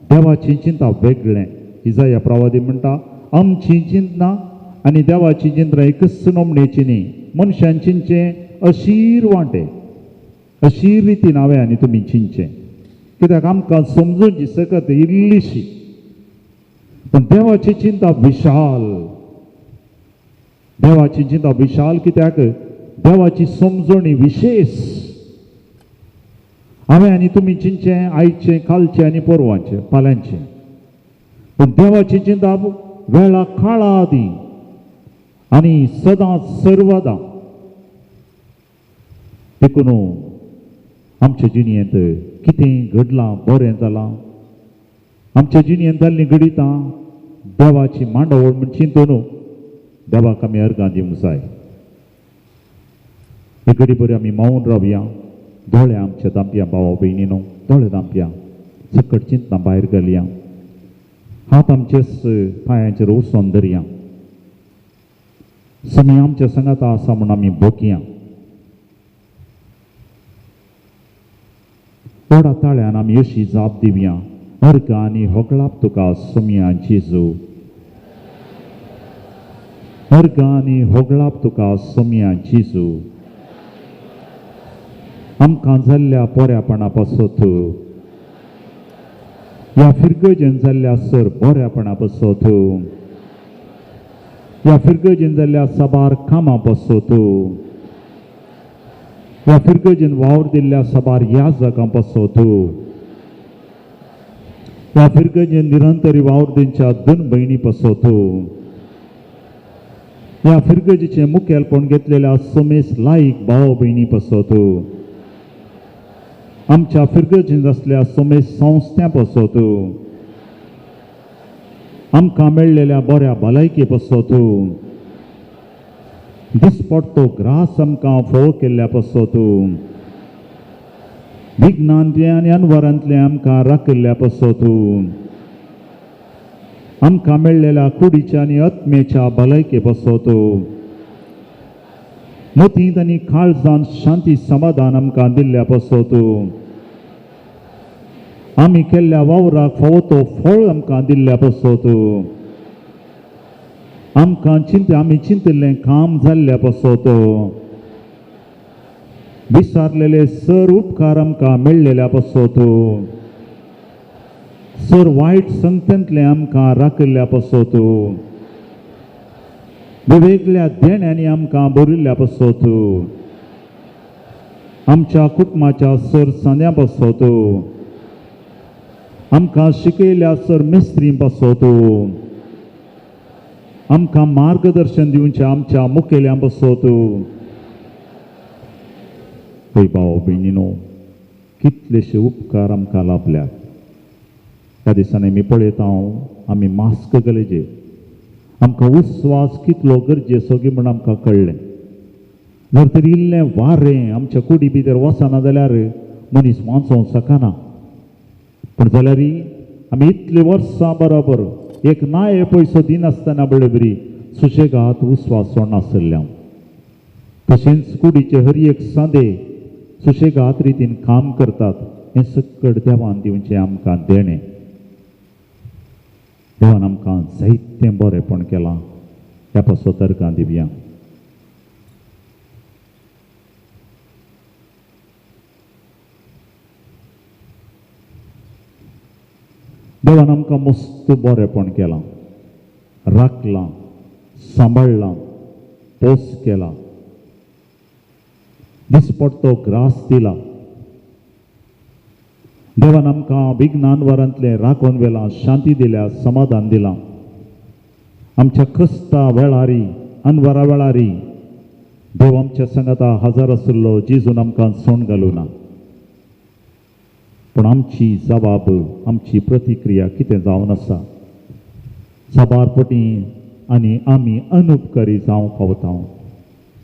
देवाची चिंता वेगळें इजाया प्रवादी म्हणटा आमची चिंतना आनी देवाची चिंतना एकच नमणेची न्ही मनशान चिंतचें अशीर वांटे अशीर रितीन हांवें आनी तुमी चिंतचें कित्याक आमकां समजूंची सकत इल्लीशी पण देवाची चिंता विशाल कित्याक देवाची समजणी विशेष हांवें आनी तुमी चिंतचें आयचें कालचें आनी परवांचें फाल्यांचें पण देवाची चिंता वेळा काळा आदी आनी सदांच सर्वदा देखून आमच्या जिणेंत कितें घडलां बरें जालां आमच्या जिणेंत जाल्लीं घडितां देवाची मांडावळ म्हण चिंतून देवाक आमी अर्गां दिवंक जाय एक घडी बरी आमी मावून रावया दोळे आमच्या दांपया भावा भयणीनो दोळे दांपया सकट चिंतना भायर घालया हात आमचेच पांयांचेर वचोन धरया समय आमच्या सांगाता आसा म्हूण आमी भोगया थोडा ताळ्यान आमी अशी जाप दिवया अर्ग आनी होगळाप तुका सोम्या जेजू अर्ग आनी होगळाप तुका सोम्या जेजू आमकां जाल्ल्या पोऱ्यापणा पासत ह्या फिरगजेन जाल्ल्या सर बऱ्यापणा पासत ह्या फिरगजेन जाल्ल्या साबार कामां पासत ह्या फिरगजेन वावर दिल्ल्या साबार याजकां पासत ह्या फिरगजेन निरंतरी वावर दिवच्या दोन भयणी पासत ह्या फिरगजेचें मुखेलपण घेतलेल्या समेस लायक भाव भयणी पासत आमच्या फिरगजेन आसल्या समेस संस्थ्यां पासत आमकां मेळ्ळेल्या बऱ्या भलायके पासत दिसपट्टो ग्रास आमकां फळ केल्ल्या पासत विज्ञानतले आनी अनवरांतले आमकां राखिल्ल्या पासत आमकां मेळ्ळेल्या कुडीच्या आनी आत्मेच्या भलायके पासत मतींत आनी काळजांत शांती समाधान आमकां दिल्ल्या पासत आमी केल्ल्या वावराक फावो तो फळ आमकां दिल्ल्या पासत आमकां आमी चिंतिल्लें काम जाल्ल्या पासत विसारलेले सर उपकार आमकां मेळ्ळेल्या पासत सर वायट संगतींतले आमकां राखिल्ल्या पासो तूं वेगवेगळ्या देण्यांनी आमकां भरिल्ल्या पासो तूं आमच्या कुटुंबाच्या सर सांद्या पासो तूं आमकां शिकयल्या सर मेस्त्री पासो तूं आमकां मार्गदर्शन दिवच्या आमच्या मुखेल्या पासो तूं पळय भाव भयणीनो कितलेशे उपकार आमकां लाभल्यात त्या दिसांनी आमी पळयता आमी मास्क गरजे आमकां उस्वास कितलो गरजेचो गी म्हण आमकां कळ्ळें जर तर इल्लें वारें आमच्या कुडी भितर वचना जाल्यार मनीस वाचोवंक शकना पूण जाल्यारय आमी इतलीं वर्सां बरोबर एक नाये पयसो दिनासतना बळबरी सुशेगाद उस्वास सोडनासल्या तशेंच कुडीचे हर एक सांदे सुशेगाद रितीन काम करतात हें सकट देवान दिवचें आमकां देणें देवान आमकां जायतें बरेंपण केलां ह्या पासो तर्कां दिवया देवान आमकां मस्त बरेंपण केलां राखलां सांबाळलां पोस केला दिसपट्टो ग्रास दिला देवान आमकां विज्ञान वरांतलें राखून व्हेलां शांती दिल्या समाधान दिलां आमच्या कस्ता वेळारी अनवरा वेळारी देव आमच्या संगता हजर आसलो जेजून आमकां सोंड घालूना पूण आमची जबाब आमची प्रतिक्रिया कितें जावन आसा सबारपटी आनी आमी अनुपकारी जावंक पावता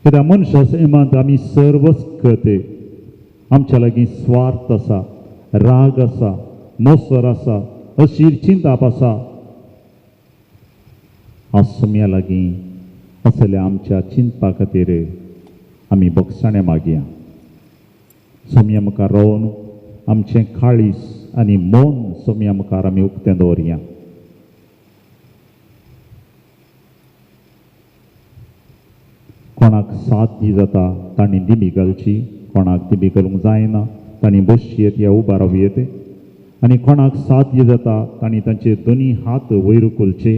कित्याक मनशा सैमांत आमी सर्वस्कत आमच्या लागीं स्वार्थ आसा राग आसा मोसर आसा अशीर चिंताप आसा हांव सुम्या लागीं असल्या आमच्या चिंतपा खातीर आमी बक्षाणें मागया सुम्या मुखार रावन आमचें काळीस आनी मौन सुम्या मुखार आमी उक्तें दवरया कोणाक साथ जी जाता तांणी दिमी घालची कोणाक दिमी घालूंक जायना तांणी बसचेत या उबा रावयेत आनी कोणाक साथ जी जाता तांणी तांचे दोनी हात वयर उखलचे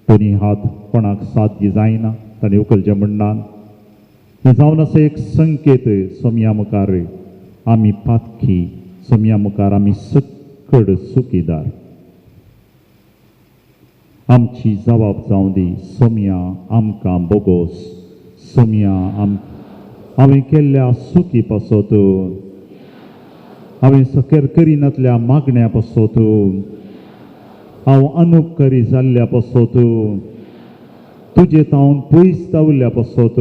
दोनी हात कोणाक साथ जी जायना तांणी उखलचे म्हणनान हें जावन आसा एक संकेत सोम्या मुखार आमी पातकी सोम्या मुखार आमी सक्कड सुखीदार आमची जबाब जावं दी सोम्या आमकां बोगोस सोम्या हांवें केल्ल्या सुखी पासत हांवें सकेर करिनातल्या मागण्या पासत हांव अनुपकारी जाल्ल्या पासत तुजे तावन पयस जावल्ल्या पासत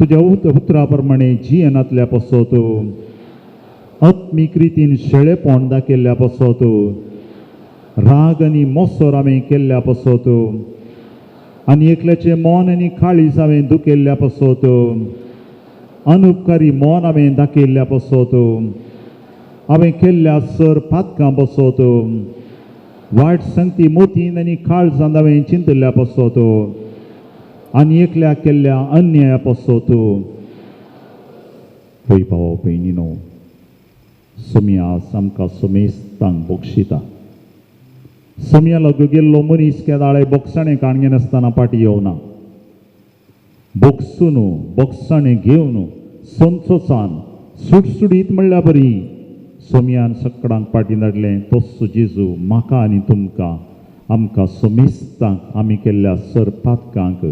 तुज्या उतरा प्रमाणे जियेनातल्या पासत आत्मीक रितीन शेळेपण दाखयल्ल्या पासत राग आनी मोसोर हांवें केल्ल्या पासत आनी एकल्याचें मन आनी काळीज हांवें दुखयल्ल्या पासत अनुपकारी मन हांवें दाखयल्ल्या पासत हांवें केल्ल्या सर पातकां पासत वायट संगती मोतीन आनी काळजांत हांवें चिंतल्ल्या पासत आनी एकल्या केल्ल्या अन्याया पासत पळय भाव भयणीनो सोम्या आमकां सोमेस्तांक बक्षिता सोम्या लागीं गेल्लो मनीस केदाळे बोक्साणें काणगे नासतना पाटी येवना बोक्सून बोक्साणें घेवन संतोसान सुटसुडीत म्हणल्या बरी सोम्यान सकाळांक पाटी धाडलें तस्सो जेजू म्हाका आनी तुमकां आमकां सोमेस्तांक आमी केल्ल्या सर पातकांक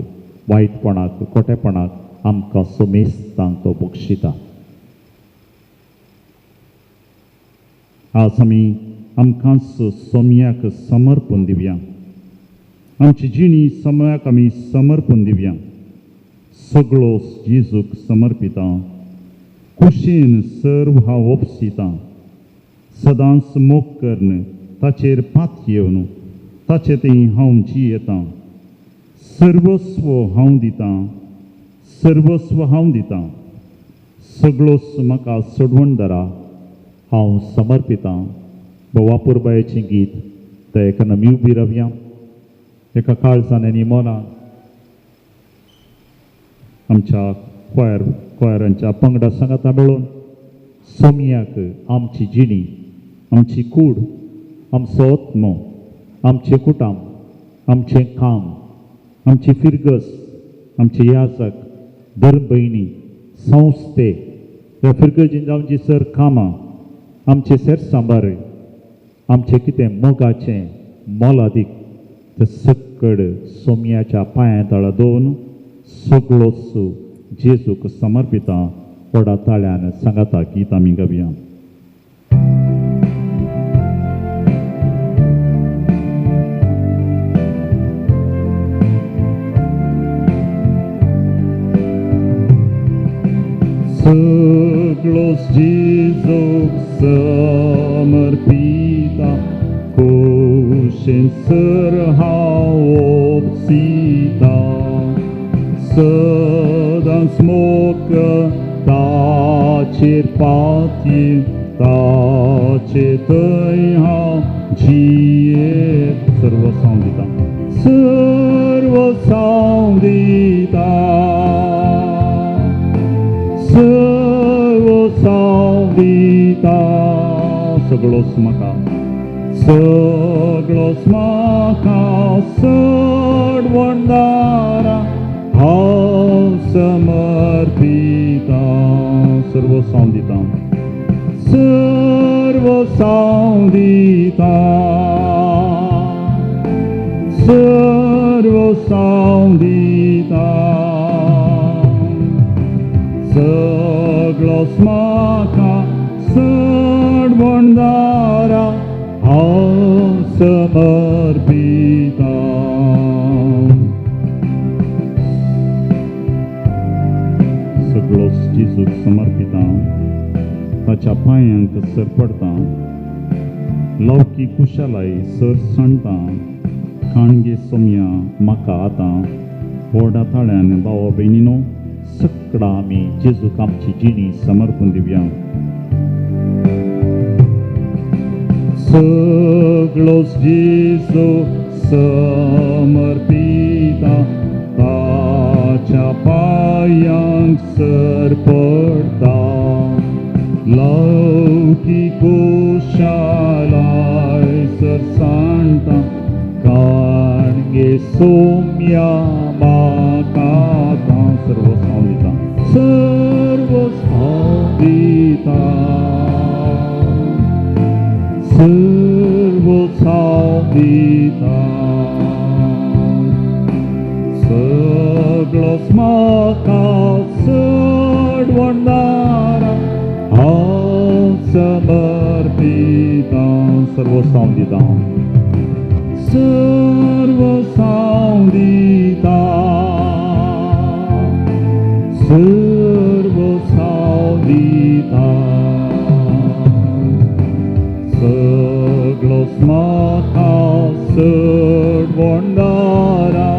वायटपणाक खोटेपणाक आमकां सोमेस्तांक तो बक्षिता आज आमी आमकांच सोम्याक समर्पण दिवया आमची जिणी सोम्याक आमी समर्पण दिवया सगळो जेजूक समर्पिता कुशीन सर्व हांव ओपसिता सदांच मोग करन ताचेर पात येवन ताचे तें हांव जियेता सर्वस्व हांव दिता सर्वस्व हांव दिता सगळोच म्हाका सोडवण दरा हांव समर्पिता वापूरबायेचें गीत ते एका आमी उबी रावया एका काळजान आनी मनान आमच्या क्वायरांच्या पंगडा सांगाता मेळून सोम्याक आमची जिणी आमची कूड आमचो आत्मो, आमचे कुटुंब, आमचें काम, आमची फिरगस, आमचे याजक, धर्म भयणी, संस्थे, ह्या फिरगजीन जावची सर कामां, आमचे सेर सांबार, आमचें कितें मोगाचें मोलादीक तें सकड सोम्याच्या पांयां तळा दवरून सगळोच जेजूक समर्पिता. व्हडा ताळ्यान सांगाता गीत आमी गावया. Săglos Jezuc समर्पिता कोशेन सरहाव सीता सदां स्मोक ताचेर पातये ताचे थंय हांव जियेर सर्व सांव दिता सर्व सांव दिता सर्व सांव दिता सगळोच म्हाका सगळोच म्हाका सडवणदारा हांव समर्पिता सर्व सांव दिता सर्व सांव दिता सर्व सांव दिता सगळोच म्हाका सडवणदारा हांव समर्पिता सगळोच जेजूक समर्पिता ताच्या पांयांक सर पडटा लौकीक कुशालाय सर सांडटा खाणगे सोम्या म्हाका आतां व्हडा ताळ्यान भावा भयणीनो सकड़ा आमी जेजूक आमची जिणी समर्पण दिवया. सगळोच जेजू समर्पिता ताच्या पांयांक सर पडटा लौकीक कुशालाय सर सांडटा खाणगे सोम्या म्हाका सर्व सांव दिता सर्व सांव दिता सर्व सांव दिता सगळोच म्हाका सडवणदारा हांव समर्पिता सर्व सांव दिता सर्व सांव दिता सर्व सांव दिता सगळोच म्हाका सडवणदारा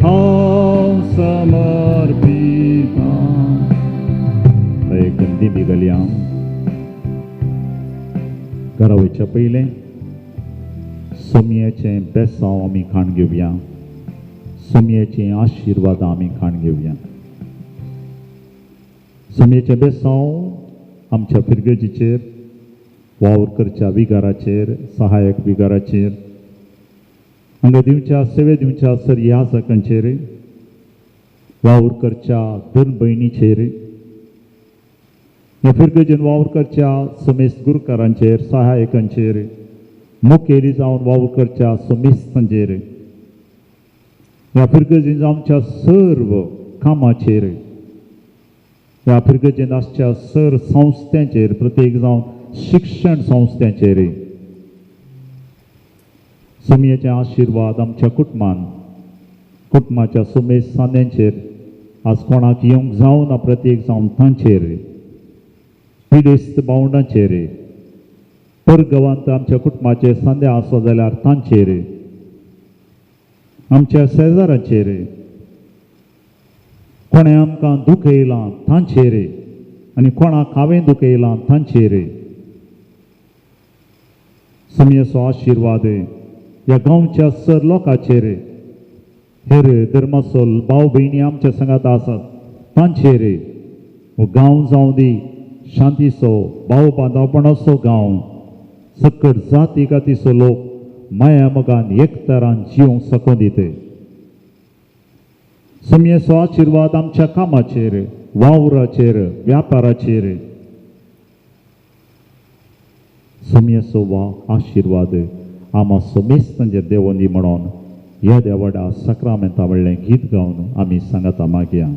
हांव समर्पिता. एक गंदी बिगल्या घरा वयच्या पयलें सोम्याचें बेसांव आमी खाण घेवया सोम्याचें आशिर्वादां आमी खाण घेवया. सोम्याचें बेसांव आमच्या फिरगजीचेर वावर करच्या विगाराचेर सहायक विगाराचेर हांगा दिवच्या सेवे दिवच्या सर याजकांचेर वावर करच्या धर्म भयणीचेर ह्या फिरगजीन वावर करच्या समेस्त गुरकारांचेर सहायकांचेर मुखेली जावन वावर करच्या समेस्तांचेर ह्या फिरगजीन आमच्या सर्व कामाचेर ह्या फिरगजीन आसच्या सर संस्थांचेर प्रत्येक जावन शिक्षण संस्थांचेर सोम्याचे आशिर्वाद आमच्या कुटुंबाच्या समेस्त सांद्यांचेर आज कोणाक येवंक जावना प्रत्येक जावन तांचेर पिडेस्त बावंडांचेर परगवांत आमच्या कुटुंबाचे सांदे आसो जाल्यार तांचेर आमच्या शेजारांचेर कोणें आमकां दुखयलां तांचेर आनी कोणाक हांवें दुखयलां तांचेर सोम्याचो आशिर्वाद ह्या गांवच्या सर लोकांचेर हेर धर्माचो भाव भयणी आमच्या संगात आसात तांचेर हो गांव जावं दी शांतीचो भाव बांदवपणाचो गांव सकट जाती कातीचो लोक माया मोगान एकतारान जिवंक सकून दिते. सुमयेचो आशिर्वाद आमच्या कामाचेर, वावराचेर, व्यापाराचेर. सुमयेचो आशिर्वाद आम्हा समेस्तांचेर देवून दी म्हणून ह्या देवाड्या सक्रामेंता वडलें गीत गावन आमी सांगता मागया.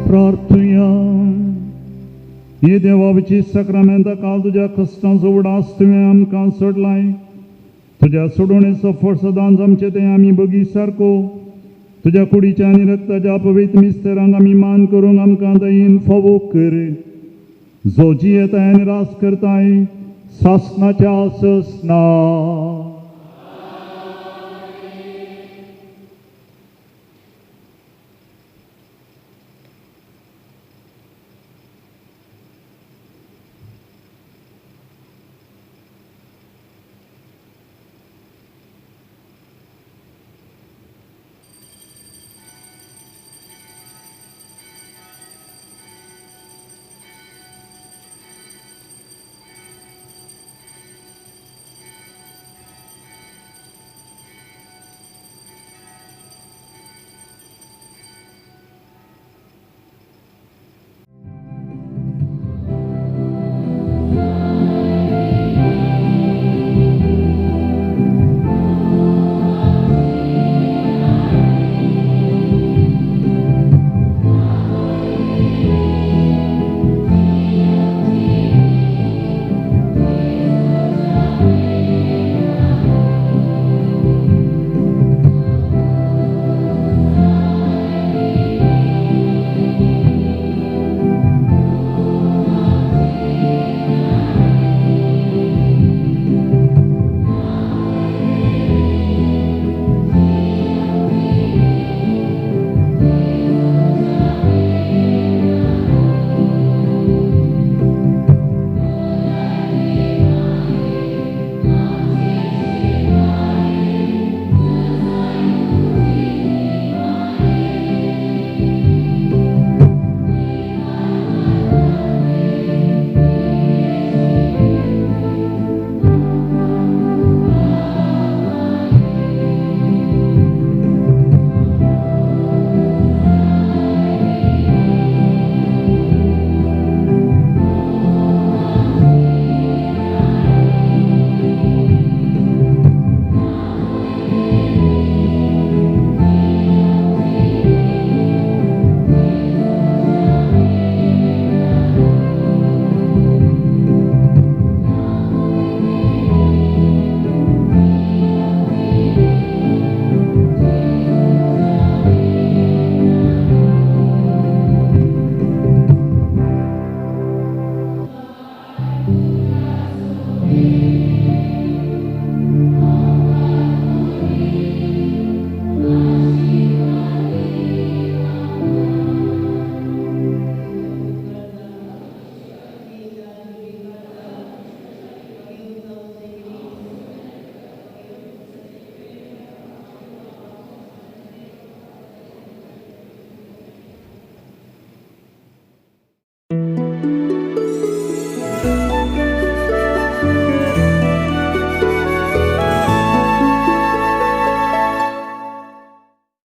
प्रार्थुया. हे देवाची सक्रामेंता काल तुज्या कश्टांचो उडास तुवें आमकां सोडलाय. तुज्या सोडवणेचो फळ सदांच आमचे ते आमी बगी सारको तुज्या कुडीच्या आनी रक्ताच्या पवित्र मिस्तेरांक आमी मान करूंक आमकां दयेन फावो कर. जो जियेताय आनी रास करताय सासनाच्या ससना